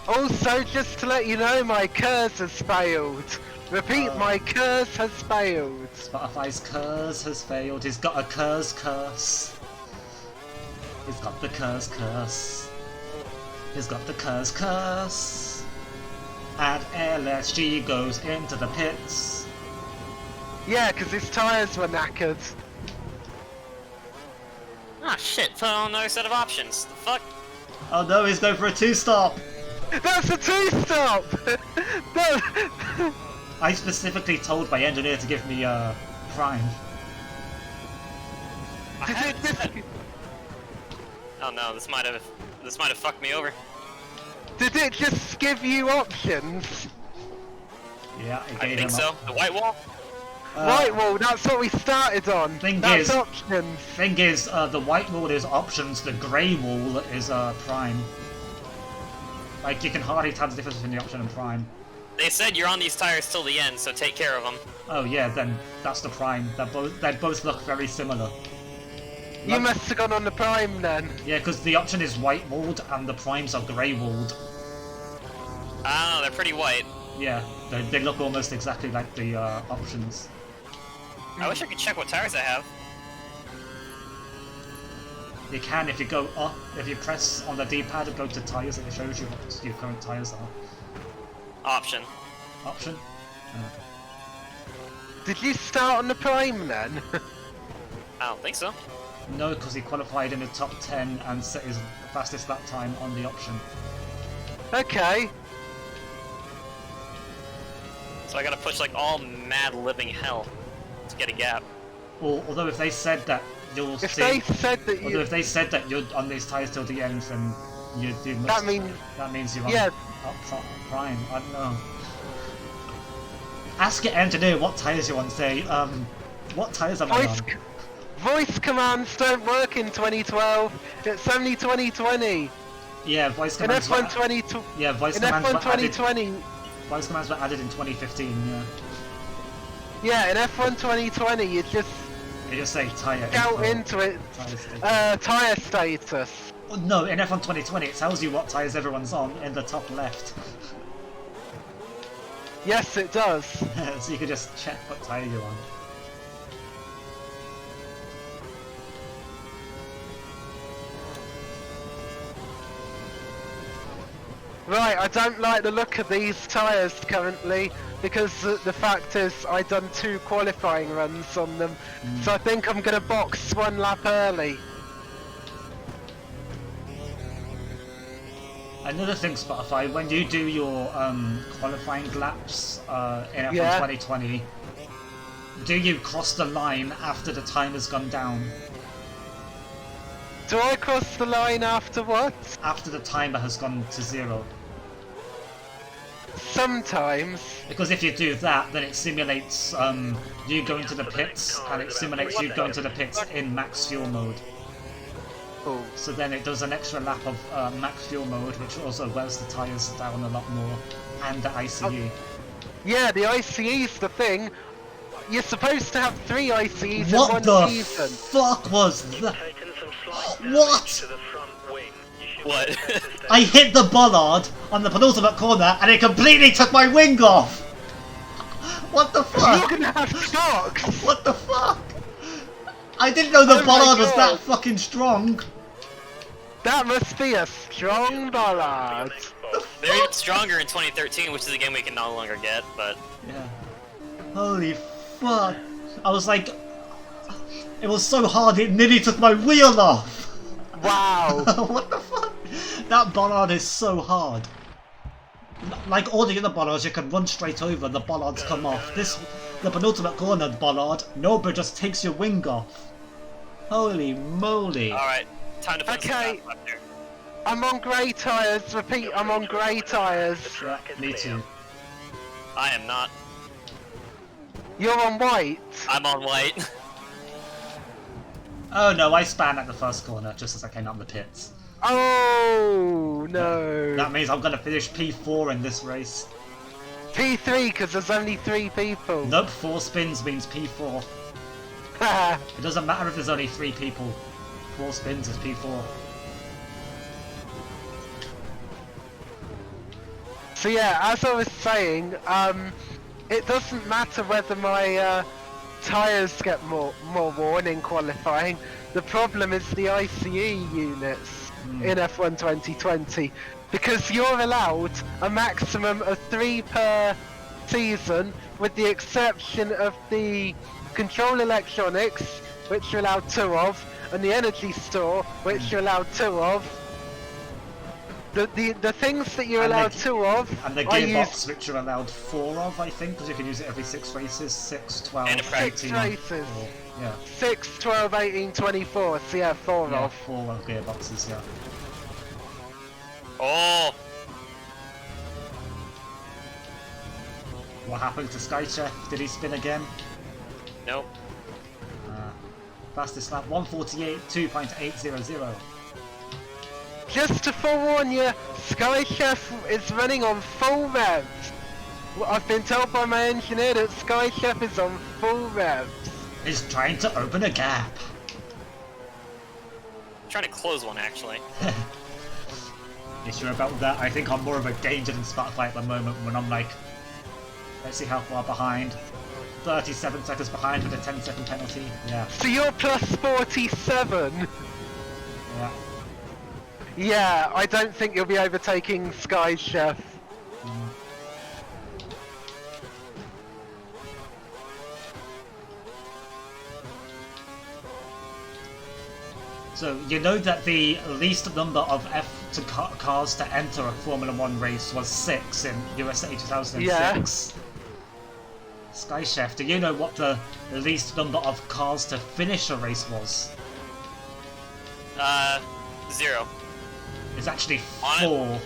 Also, just to let you know, my curse has failed. Repeat, my curse has failed. Spotify's curse has failed. He's got a curse. He's got the curse. He's got the curse. And LSG goes into the pits. Yeah, because his tyres were knackered. Ah, shit. Put on another set of options. The fuck? Oh no, he's going for a 2-stop! That's a 2-stop! No. I specifically told my engineer to give me Prime. I Did haven't it said- just, Oh no, this might have fucked me over. did it just give you options? Yeah, I I gave think him so. The white wall? Right, well, that's what we started on. Thing That's is- options. Thing is, the white wall is options, the grey wall is Prime. Like, you can hardly tell the difference between the option and Prime. They said you're on these tires till the end, so take care of them. Oh yeah, then that's the Prime. They both look very similar. You must have gone on the prime then. Yeah, because the option is white walled and the Primes are grey walled. I don't know, they're pretty white. Yeah, they look almost exactly like the options. I wish I could check what tires I have. You can if you go up, if you press on the D-pad and go to tyres, it shows you what your current tyres are. Option. Option? Did you start on the prime then? I don't think so. No, because he qualified in the top 10 and set his fastest lap time on the option. Okay. So I gotta push like all mad living hell to get a gap. Although if they said that you'll If see, they said that although you, if they said that you're on these tyres till the end, then you must. That means you're yeah. on prime. I don't know. Ask your engineer what tyres you want. Say, what tyres am I on? Voice commands don't work in 2012. It's only 2020. Yeah, voice In commands. F1 2020. Yeah, voice In commands F1 were added. 2020. Voice commands were added in 2015. Yeah. Yeah, in F1 2020, you just You just say tyre. scout info, into it. tyre status. Tire status. No, in F1 2020 it tells you what tyres everyone's on in the top left. Yes, it does. So you can just check what tyre you're on. Right, I don't like the look of these tyres currently because the fact is I done 2 qualifying runs on them, so I think I'm gonna box 1 lap early. Another thing, Spotify, when you do your qualifying laps in F1 Yeah. 2020, do you cross the line after the time has gone down? Do I cross the line after what? After the timer has gone to 0? Sometimes. Because if you do that, then it simulates you going to the pits, and it simulates you going to the pits in max fuel mode. Oh. So then it does an extra lap of max fuel mode, which also wears the tyres down a lot more, and the ICE. Yeah, the ICE's the thing. You're supposed to have 3 ICEs What in one the season. fuck was that? Taken some slight damage What? to the front wing. You should What? be prepared to stay I hit the bollard on the penultimate corner, and it completely took my wing off! What the You're fuck? gonna have shocks. What the fuck? I didn't know the Oh my bollard was God. that fucking strong! That must be a strong ballad. They're even stronger in 2013, which is a game we can no longer get, but Yeah. Holy fuck. I was like... It was so hard, it nearly took my wheel off! Wow. What the fuck? That bollard is so hard. Like all the other bollards, you can run straight over, the bollards come off. The penultimate corner bollard, Nobel just takes your wing off. Holy moly. alright, time to put Okay. some up there. I'm on grey tyres. Repeat, I'm on grey tyres. Yeah, me too. I am not. You're on white. I'm on white. Oh no, I span at the first corner just as I came out of the pits. Oh no. That means I'm gonna finish P4 in this race. P3 because there's only 3 people. Nope, 4 spins means P4. It doesn't matter if there's only 3 people. 4 spins is P4. So yeah, as I was saying, it doesn't matter whether my tyres get more worn in qualifying. The problem is the ICE units in F1 2020, because you're allowed a maximum of 3 per season, with the exception of the control electronics, which you're allowed 2 of, and the energy store, which you're allowed 2 of. The things that you're And allowed the- 2 of, And the I gearbox, use which you're allowed 4 of, I think, because you can use it every 6 races. 6, 12, And a 6 practice. 18. races. 4. Yeah, 6, 12, 18, 24, so yeah, 4 yeah, of. 4 gearboxes, yeah. Oh, What happened to Sky Chef? Did he spin again? nope. Fastest lap 148, 2.800. Just to forewarn you, Sky Chef is running on full revs. Well, I've been told by my engineer that Sky Chef is on full revs. He's trying to open a gap. I'm trying to close one actually. You sure about that? I think I'm more of a danger than Spotify at the moment when I'm like, let's see how far behind. 37 seconds behind with a 10-second penalty. Yeah, So you're plus 47. yeah. Yeah, I don't think you'll be overtaking Sky Chef. So you know that the least number of cars to enter a Formula 1 race was 6 in USA 2006. Sky Chef, do you know what the least number of cars to finish a race was? 0. It's actually On it? 4.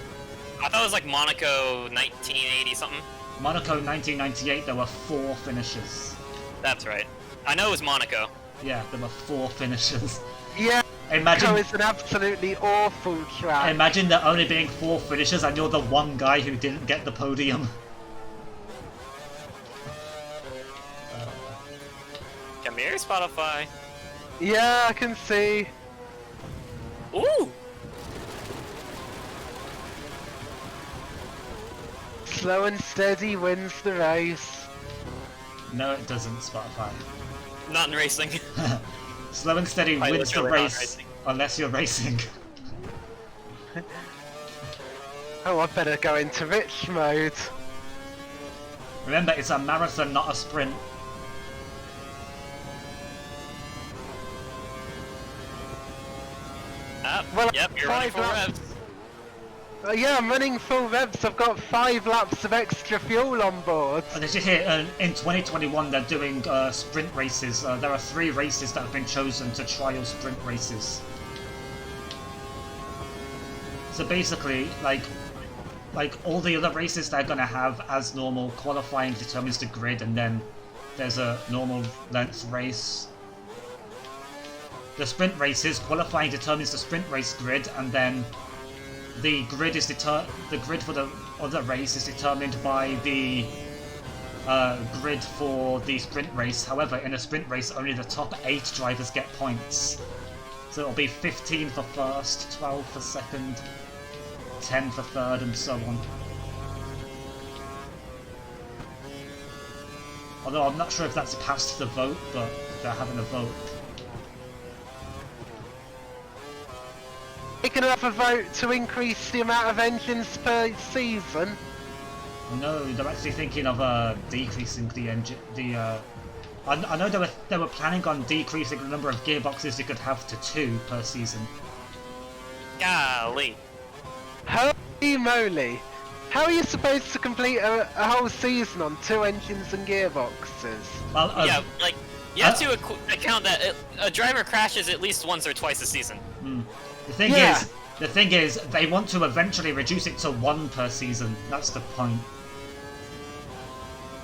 I thought it was like Monaco 1980 something. Monaco 1998, there were 4 finishers. That's right. I know it was Monaco. Yeah, there were 4 finishers. Yeah, Imagine, it's an absolutely awful track. imagine there only being 4 finishers and you're the one guy who didn't get the podium. Come here, Spotify. Yeah, I can see. Ooh! Slow and steady wins the race. No, it doesn't, Spotify. Not in racing. Slow and steady Quite wins the literally not race, racing. unless you're racing. Oh, I better go into rich mode. Remember, it's a marathon, not a sprint. Well, Yep, you're running 5 full laps. revs. Yeah, I'm running full revs. I've got 5 laps of extra fuel on board. And did you hear, in 2021 they're doing sprint races. There are 3 races that have been chosen to trial sprint races. So basically, like all the other races they're gonna have as normal, qualifying determines the grid, and then there's a normal length race. The sprint races, qualifying determines the sprint race grid, and then the grid for the other race is determined by the grid for the sprint race. However, in a sprint race, only the top 8 drivers get points. So it'll be 15 for first, 12 for second, 10 for third, and so on. Although I'm not sure if that's passed the vote, but they're having a vote. We can have a vote to increase the amount of engines per season. No, they're actually thinking of decreasing the engine. I know they were planning on decreasing the number of gearboxes you could have to 2 per season. Golly. Holy moly! How are you supposed to complete a whole season on 2 engines and gearboxes? Well, Yeah, like, you have to account that a driver crashes at least once or twice a season. The thing is, they want to eventually reduce it to 1 per season. That's the point.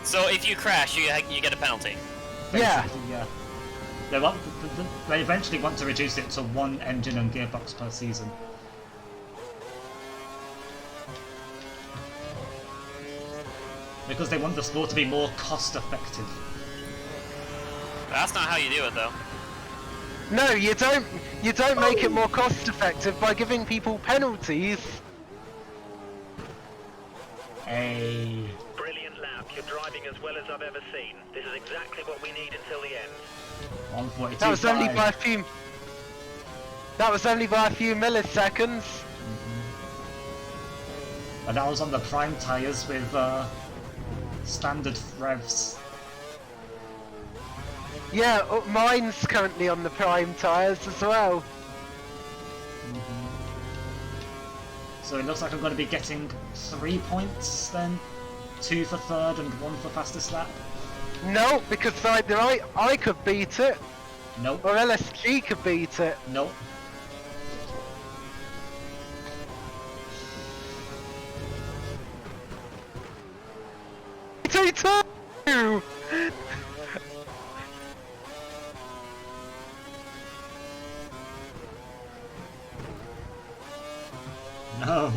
So if you crash, you get a penalty. Yeah. Basically, yeah. They eventually want to reduce it to 1 engine and gearbox per season. Because they want the sport to be more cost effective. That's not how you do it, though. No, you don't. You don't make it more cost effective by giving people penalties. Hey. Brilliant lap. You're driving as well as I've ever seen. This is exactly what we need until the end. 142. That was only by a few. That was only by a few milliseconds. And that was on the prime tyres with standard revs. Yeah, mine's currently on the prime tyres as well. So it looks like I'm going to be getting 3 points then. 2 for third and 1 for fastest lap. No, because either I could beat it, Nope. or LSG could beat it. Nope. Two. No.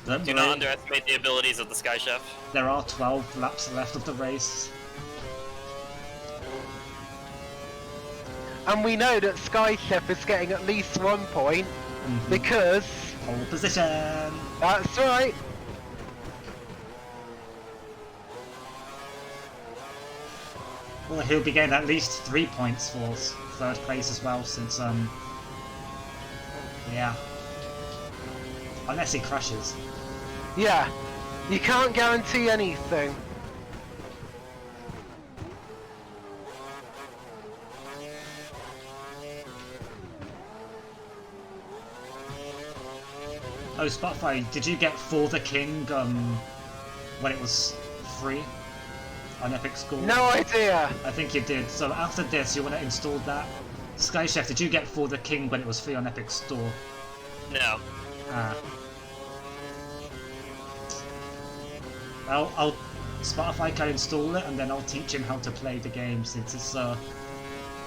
Don't Do worry, not underestimate the abilities of the Sky Chef. there are 12 laps left of the race. And we know that Sky Chef is getting at least 1 point because Pole position. that's right. Well, he'll be getting at least 3 points for third place as well, since yeah. Unless he crashes. Yeah, you can't guarantee anything. Oh, Spotify, did you get For the King when it was free on Epic School? No idea. I think you did. So after this, you want to install that. Sky Chef, did you get For the King when it was free on Epic Store? No. Ah. I'll Spotify can install it, and then I'll teach him how to play the game, since it's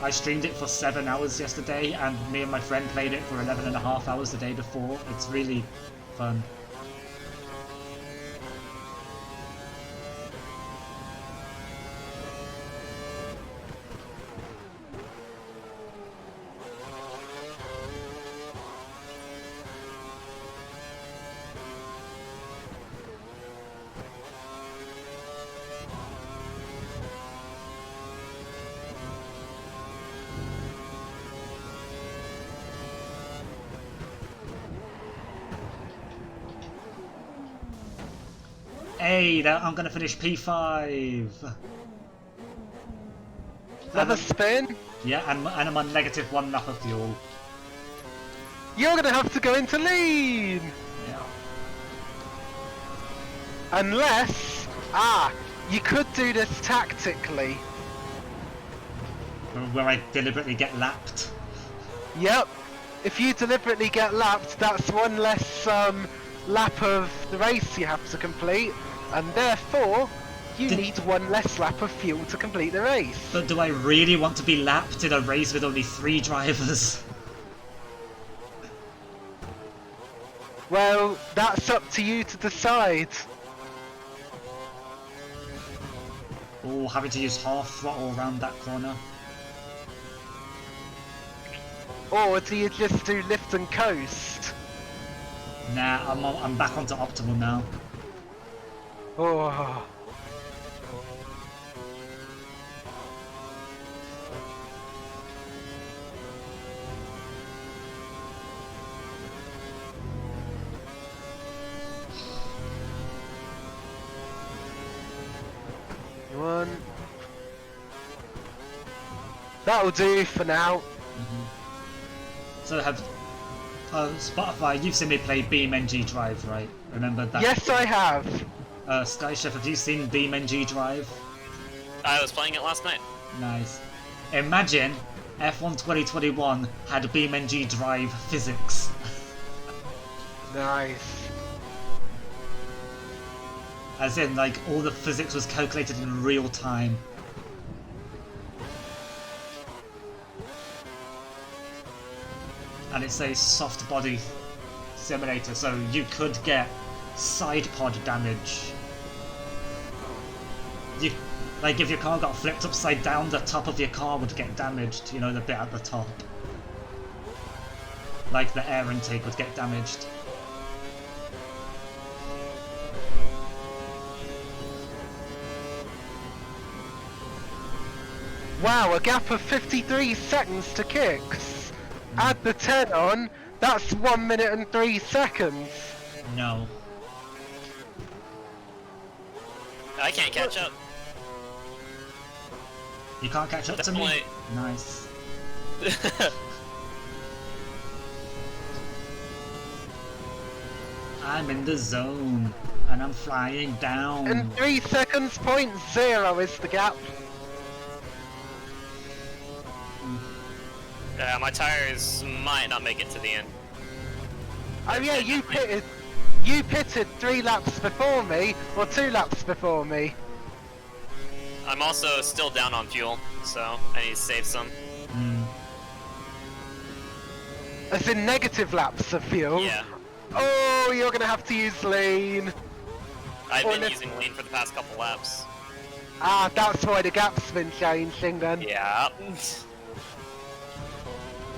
I streamed it for 7 hours yesterday, and me and my friend played it for 11.5 hours the day before. It's really fun. Hey, I'm gonna finish P5! Another spin? Yeah, and I'm on -1 lap of fuel. You're gonna have to go into lean! Yeah. Unless... you could do this tactically. Where I deliberately get lapped. Yep. If you deliberately get lapped, that's one less lap of the race you have to complete, and therefore you need one less lap of fuel to complete the race. But do I really want to be lapped in a race with only 3 drivers? Well, that's up to you to decide. Oh, having to use half throttle around that corner. Or do you just do lift and coast? Nah, I'm back onto optimal now. Oh. One. That'll do for now. So have Spotify, you've seen me play BeamNG Drive, right? Remember that? Yes, I have. Sky Chef, have you seen BeamNG Drive? I was playing it last night. Nice. Imagine F1 2021 had BeamNG Drive physics. Nice. As in, like, all the physics was calculated in real time. And it's a soft body simulator, so you could get side pod damage. Like, if your car got flipped upside down, the top of your car would get damaged, you know, the bit at the top. Like, the air intake would get damaged. Wow, a gap of 53 seconds to kicks. Add the 10 on, that's 1 minute and 3 seconds. No. I can't catch up. You can't catch up to me? Nice. I'm in the zone, and I'm flying down. And 3 seconds, 0.0 is the gap. Yeah, my tires might not make it to the end. Oh yeah, you pitted 3 laps before me, or 2 laps before me. I'm also still down on fuel, so I need to save some. As in negative laps of fuel? Yeah. Oh, you're gonna have to use lean. I've Or been lift- using lean for the past couple laps. Ah, that's why the gap's been changing then. Yeah.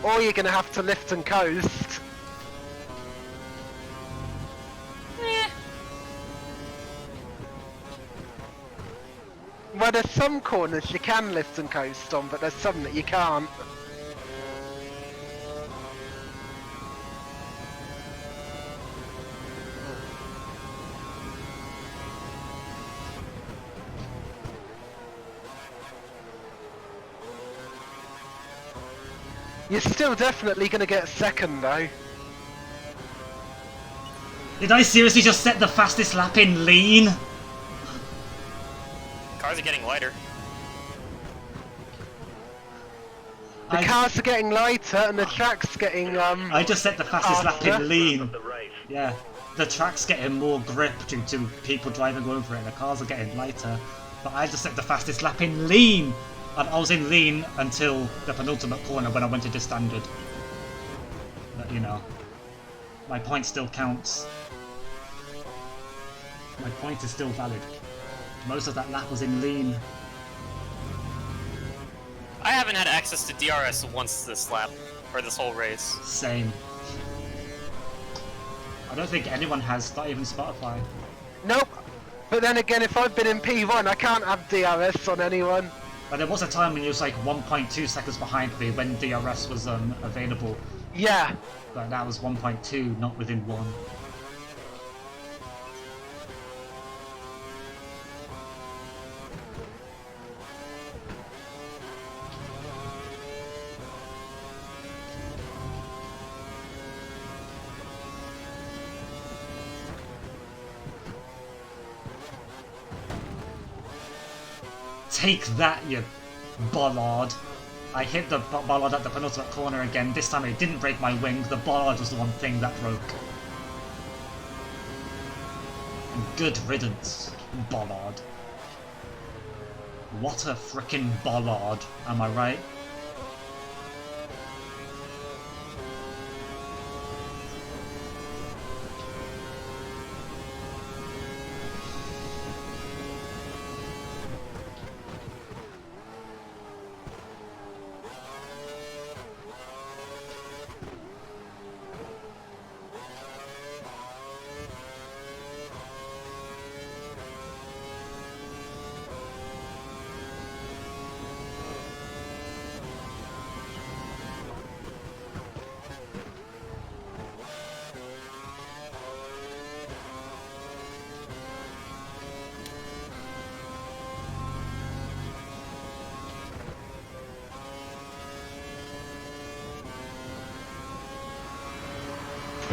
Or you're gonna have to lift and coast. Well, there's some corners you can lift and coast on, but there's some that you can't. You're still definitely gonna get second though. Did I seriously just set the fastest lap in lean? Cars are getting lighter. The cars are getting lighter and the track's getting I just set the fastest lap faster. in lean. The race. Yeah, the track's getting more grip due to people driving over it and the cars are getting lighter. But I just set the fastest lap in lean! And I was in lean until the penultimate corner when I went into standard. But, you know, my point still counts. My point is still valid. Most of that lap was in lean. I haven't had access to DRS once this lap, or this whole race. Same. I don't think anyone has, not even Spotify. Nope. But then again, if I've been in P1, I can't have DRS on anyone. But there was a time when you was like 1.2 seconds behind me when DRS was available. Yeah. But that was 1.2, not within 1. Take that, you bollard. I hit the bollard at the penultimate corner again. This time it didn't break my wing. The bollard was the one thing that broke. And good riddance, bollard. What a frickin' bollard, am I right?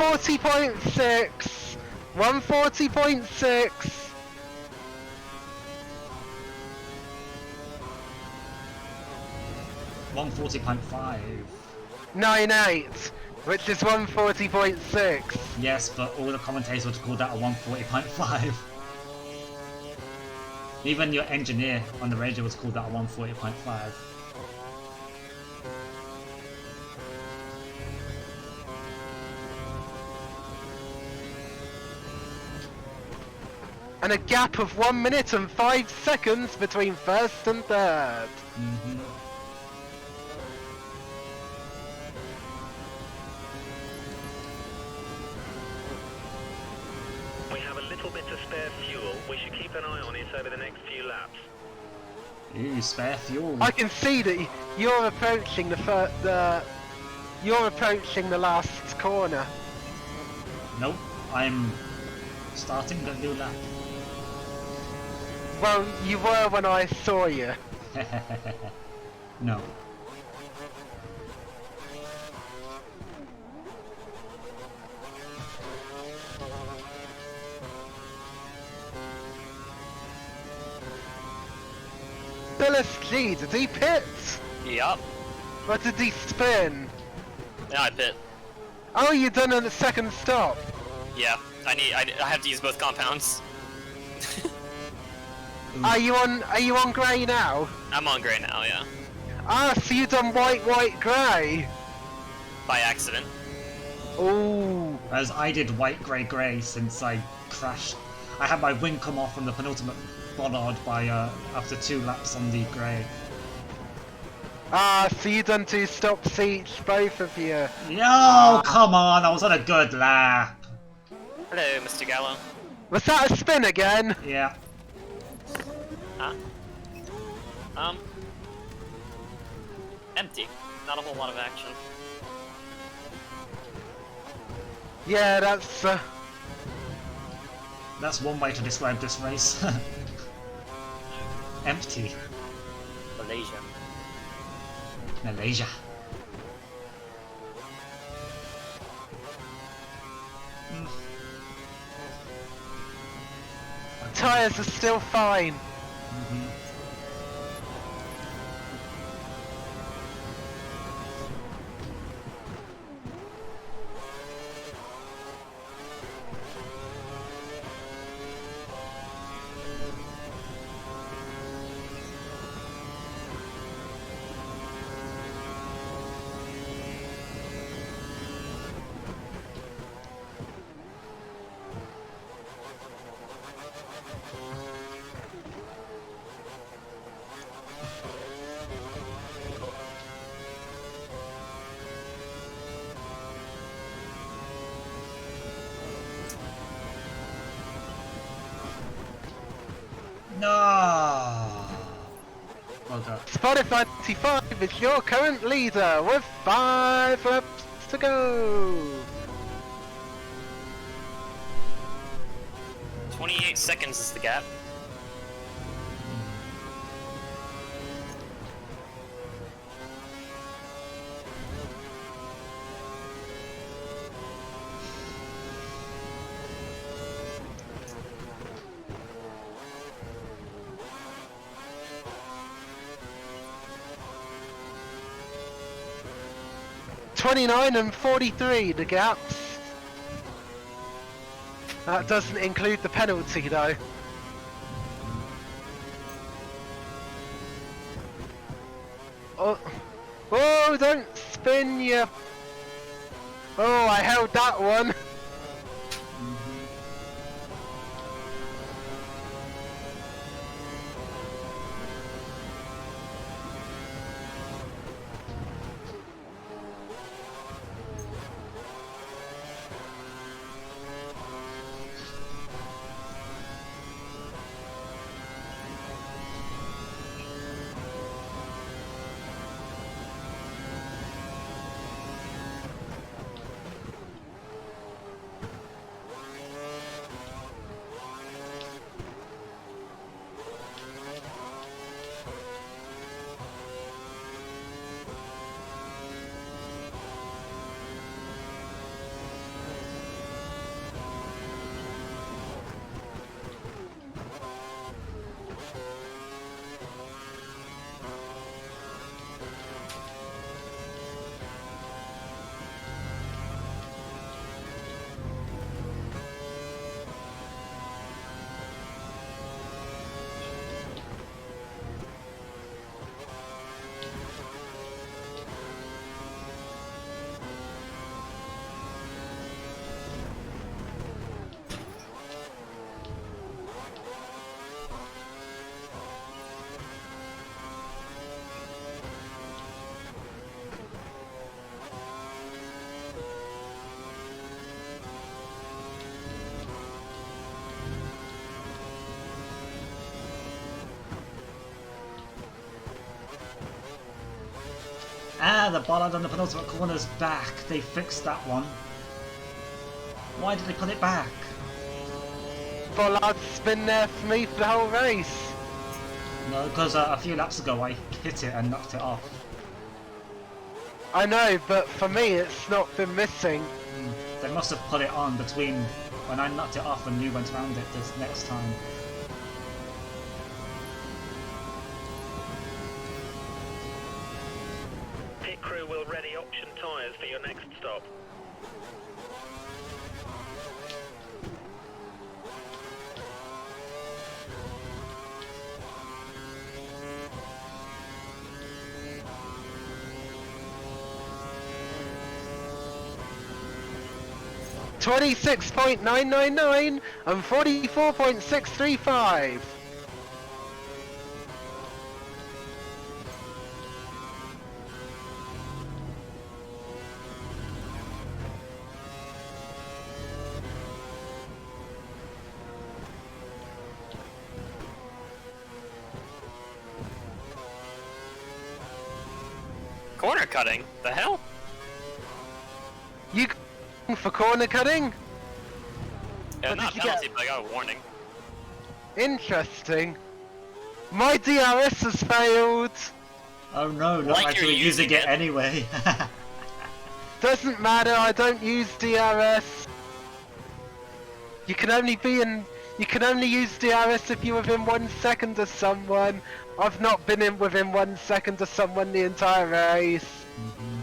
.6 140.6 140.5. 98, which is 140.6. Yes, but all the commentators would call that a 140.5. Even your engineer on the radio was called that a 140.5. And a gap of 1 minute and 5 seconds between first and third. Mm-hmm. We have a little bit of spare fuel. We should keep an eye on it over the next few laps. Ooh, spare fuel. I can see that you're approaching you're approaching the last corner. Nope, I'm starting the new lap. Well, you were when I saw you. No. Phyllis G, did he pit? Yup. Or did he spin? Yeah, I pit. Oh, you done a second stop. Yeah, I have to use both compounds. Are you on grey now? I'm on grey now, yeah. Ah, so you done white, grey. By accident. Ooh. As I did white, grey, grey since I crashed. I had my wing come off from the penultimate bollard by after 2 laps on the grey. Ah, so you done 2 stops each, both of you. Yo, come on! I was on a good lap. Hello, Mr. Gallo. Was that a spin again? Yeah. Huh? Empty. Not a whole lot of action. Yeah, that's That's one way to describe this race. Empty. Malaysia. Malaysia. tyres are still fine. Mhm. No! Well done. Spotify 95 is your current leader with 5 laps to go. 28 seconds is the gap. $29 and $43 the gaps. That doesn't include the penalty though. Oh, oh, don't spin you. Oh, I held that one. Ah, the bollard on the penultimate corner's back. They fixed that one. Why did they put it back? Bollard's been there for me for the whole race. No, because a few laps ago I hit it and knocked it off. I know, but for me it's not been missing. They must have put it on between when I knocked it off and you went around it this next time. Pit crew will ready option tyres for your next stop. $26.999 and 44.635. Corner cutting? The hell? You for corner cutting? Yeah, What not did you penalty, get? but I got a warning. Interesting. My DRS has failed. Oh no, not Like you're actually using using it it. anyway. Doesn't matter, I don't use DRS. You can only be in You can only use DRS if you're within 1 second of someone. I've not been in within 1 second of someone the entire race. Mhm.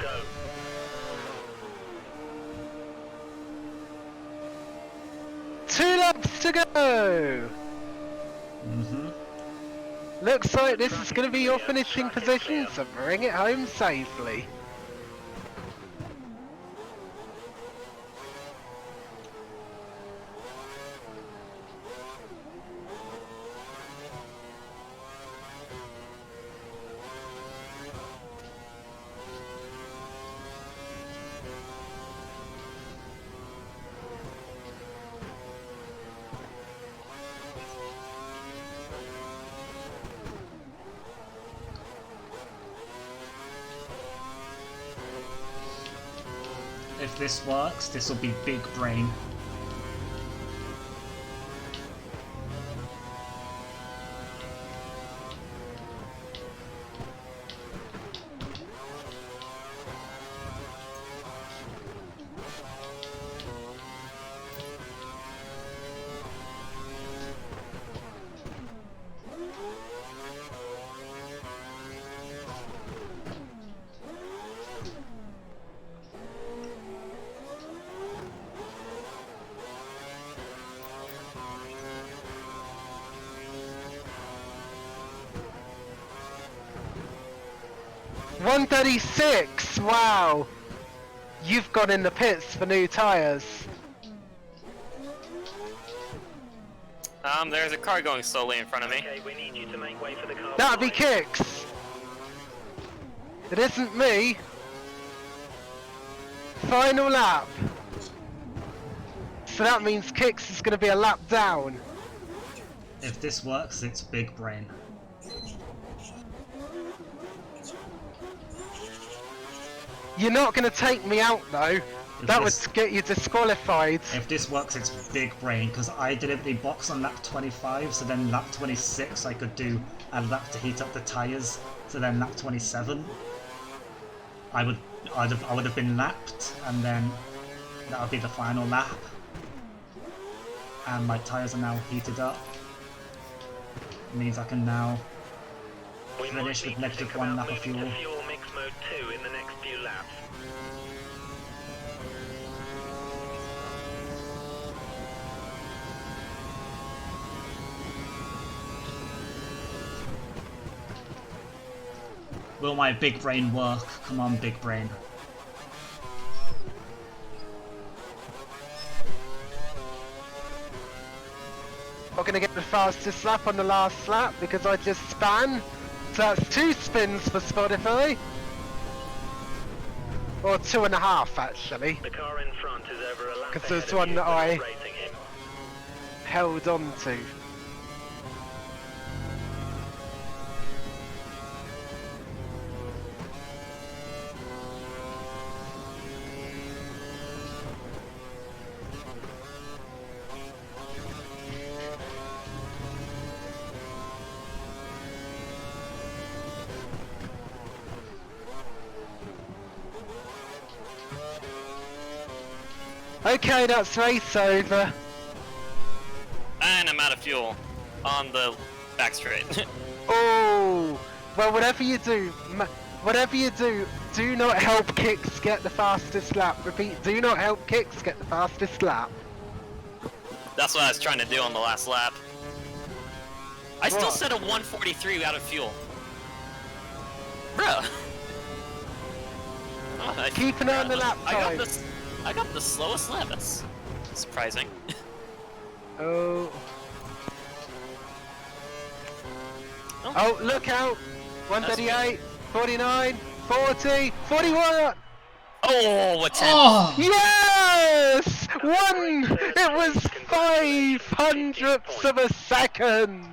Go. Two laps to go! Mhm. Looks like this is going to be your finishing position, so bring it home safely. If this works, this will be big brain. $136! Wow! You've gone in the pits for new tyres. There's a car going slowly in front of me. Okay, we need you to make way for the car. That'd be behind. Kicks! It isn't me! Final lap! So that means Kicks is going to be a lap down. If this works, it's big brain. You're not going to take me out though. That would this- get you disqualified. If this works, it's big brain, because I deliberately boxed on lap 25, so then lap 26 I could do a lap to heat up the tyres, so then lap 27 I would have been lapped, and then that would be the final lap. And my tyres are now heated up. It means I can now We might finish with need to think -1 about lap of moving fuel. to fuel mix mode 2 in the next few laps. Will my big brain work? Come on, big brain. I'm going to get the fastest lap on the last lap because I just span. So that's 2 spins for Spotify. Or 2.5 actually. The car in front is over a lap 'Cause ahead there's of one you, that but I- not racing him. Held on to. Okay, that's race over. And I'm out of fuel on the back straight. Oh, well, whatever you do, do not help Kicks get the fastest lap. Repeat, do not help Kicks get the fastest lap. That's what I was trying to do on the last lap. I still What? set a 143 out of fuel. Bruh. Oh, Keep an eye on the lap time. I got the slowest lap. That's surprising. Oh. Oh, look out! 138, 49, 40, 41! Oh, a 10. Oh! Yes! It was 500ths of a second!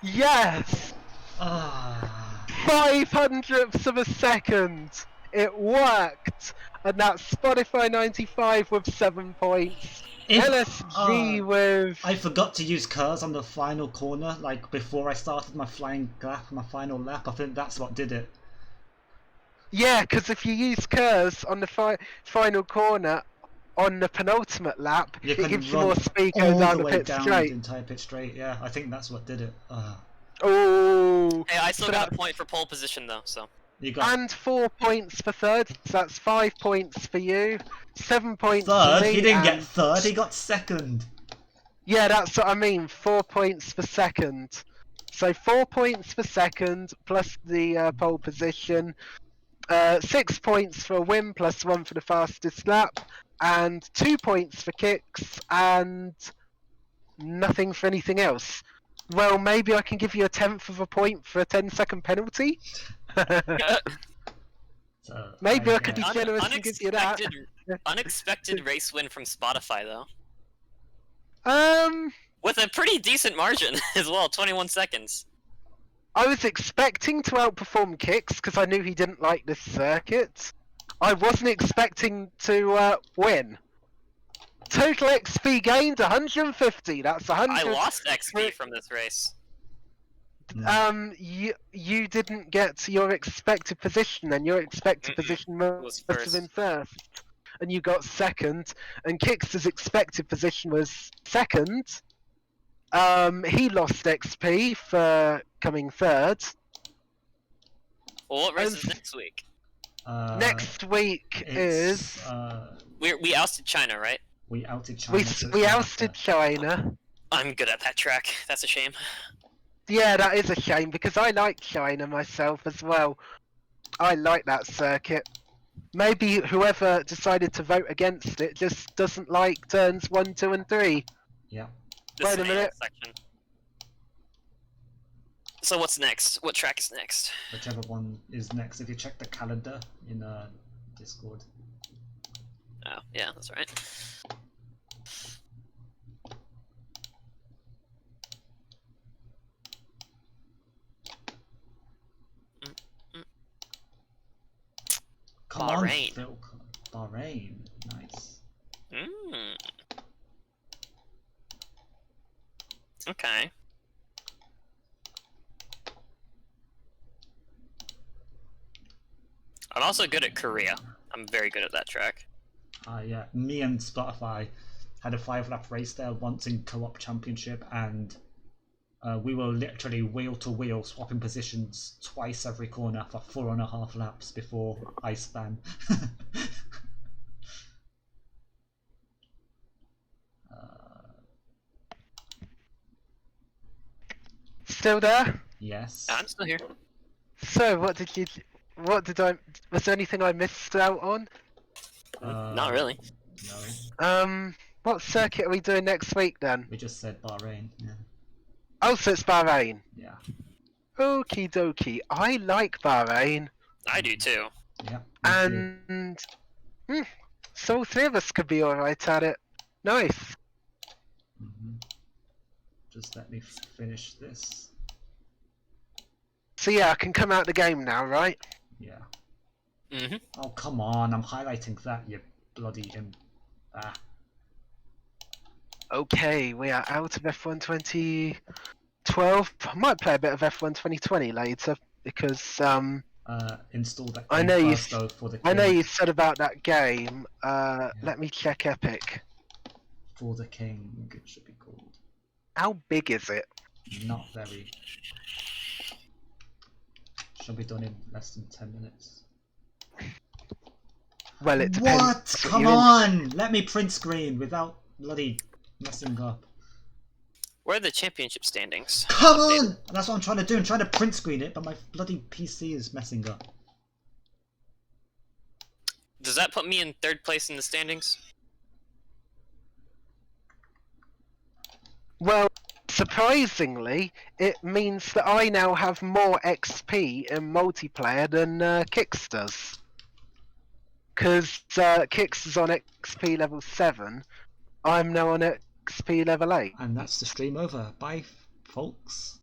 Yes! Ah. 500ths of a second! It worked! And that's Spotify 95 with 7 points. LSG with... I forgot to use curves on the final corner, like before I started my final lap. I think that's what did it. Yeah, because if you use curves on the final corner on the penultimate lap, You it can gives you run more speed all going down the the way pit down straight. the entire pit straight. Yeah, I think that's what did it. Oh! Hey, I still So got a point for pole position though, so. You got And 4 points for third, so that's 5 points for you, 7 points for third. me, He didn't get and... third. He got second. Yeah, that's what I mean, 4 points for second. So 4 points for second, plus the pole position, 6 points for a win, plus 1 for the fastest lap, and 2 points for kicks, and nothing for anything else. Well, maybe I can give you a 10th of a point for a 10-second penalty? So Maybe I could be guess- generous and give you that. Unexpected race win from Spotify though. Um... With a pretty decent margin as well, 21 seconds. I was expecting to outperform Kicks because I knew he didn't like this circuit. I wasn't expecting to win. Total XP gained 150. That's 100. I lost XP from this race. You didn't get your expected position, and your expected position was must have been first, and you got second. And Kicks' expected position was second. He lost XP for coming third. Well, what race is next week? Next week is... We ousted China, right? We outed China. We ousted China. I'm good at that track. That's a shame. Yeah, that is a shame, because I like China myself as well. I like that circuit. Maybe whoever decided to vote against it just doesn't like turns 1, 2, and 3. Yeah. Wait a minute. Section. So what's next? What track is next? Whichever one is next. If you check the calendar in Discord. Oh, yeah, that's right. Come Bahrain. on, Phil. Bahrain. Nice. Okay. I'm also good at Korea. I'm very good at that track. Yeah. Me and Spotify had a 5-lap race there once in co-op championship, and we were literally wheel to wheel swapping positions twice every corner for 4.5 laps before I span. Still there? Yes. I'm still here. So, was there anything I missed out on? Not really. No. What circuit are we doing next week then? We just said Bahrain. Yeah. Oh, so it's Bahrain. Yeah. Okie dokie. I like Bahrain. I do too. Yeah. And... so all 3 of us could be alright at it. Nice. Just let me finish this. So yeah, I can come out the game now, right? Yeah. Mm-hmm. Oh, come on. I'm highlighting that, you bloody... Okay, we are out of F1 2012. I might play a bit of F1 2020 later, because Install that game I know first, though, for the king. I know you said about that game. Let me check Epic. For the king, it should be called. How big is it? Not very. Should be done in less than 10 minutes. Well, it depends. What? Come on! Let me print screen without bloody messing up. Where are the championship standings? Come on! That's what I'm trying to do. I'm trying to print screen it, but my bloody PC is messing up. Does that put me in 3rd place in the standings? Well, surprisingly, it means that I now have more XP in multiplayer than Kix does. Because Kix is on XP level 7, I'm now on XP level 8. And that's the stream over. Bye, folks.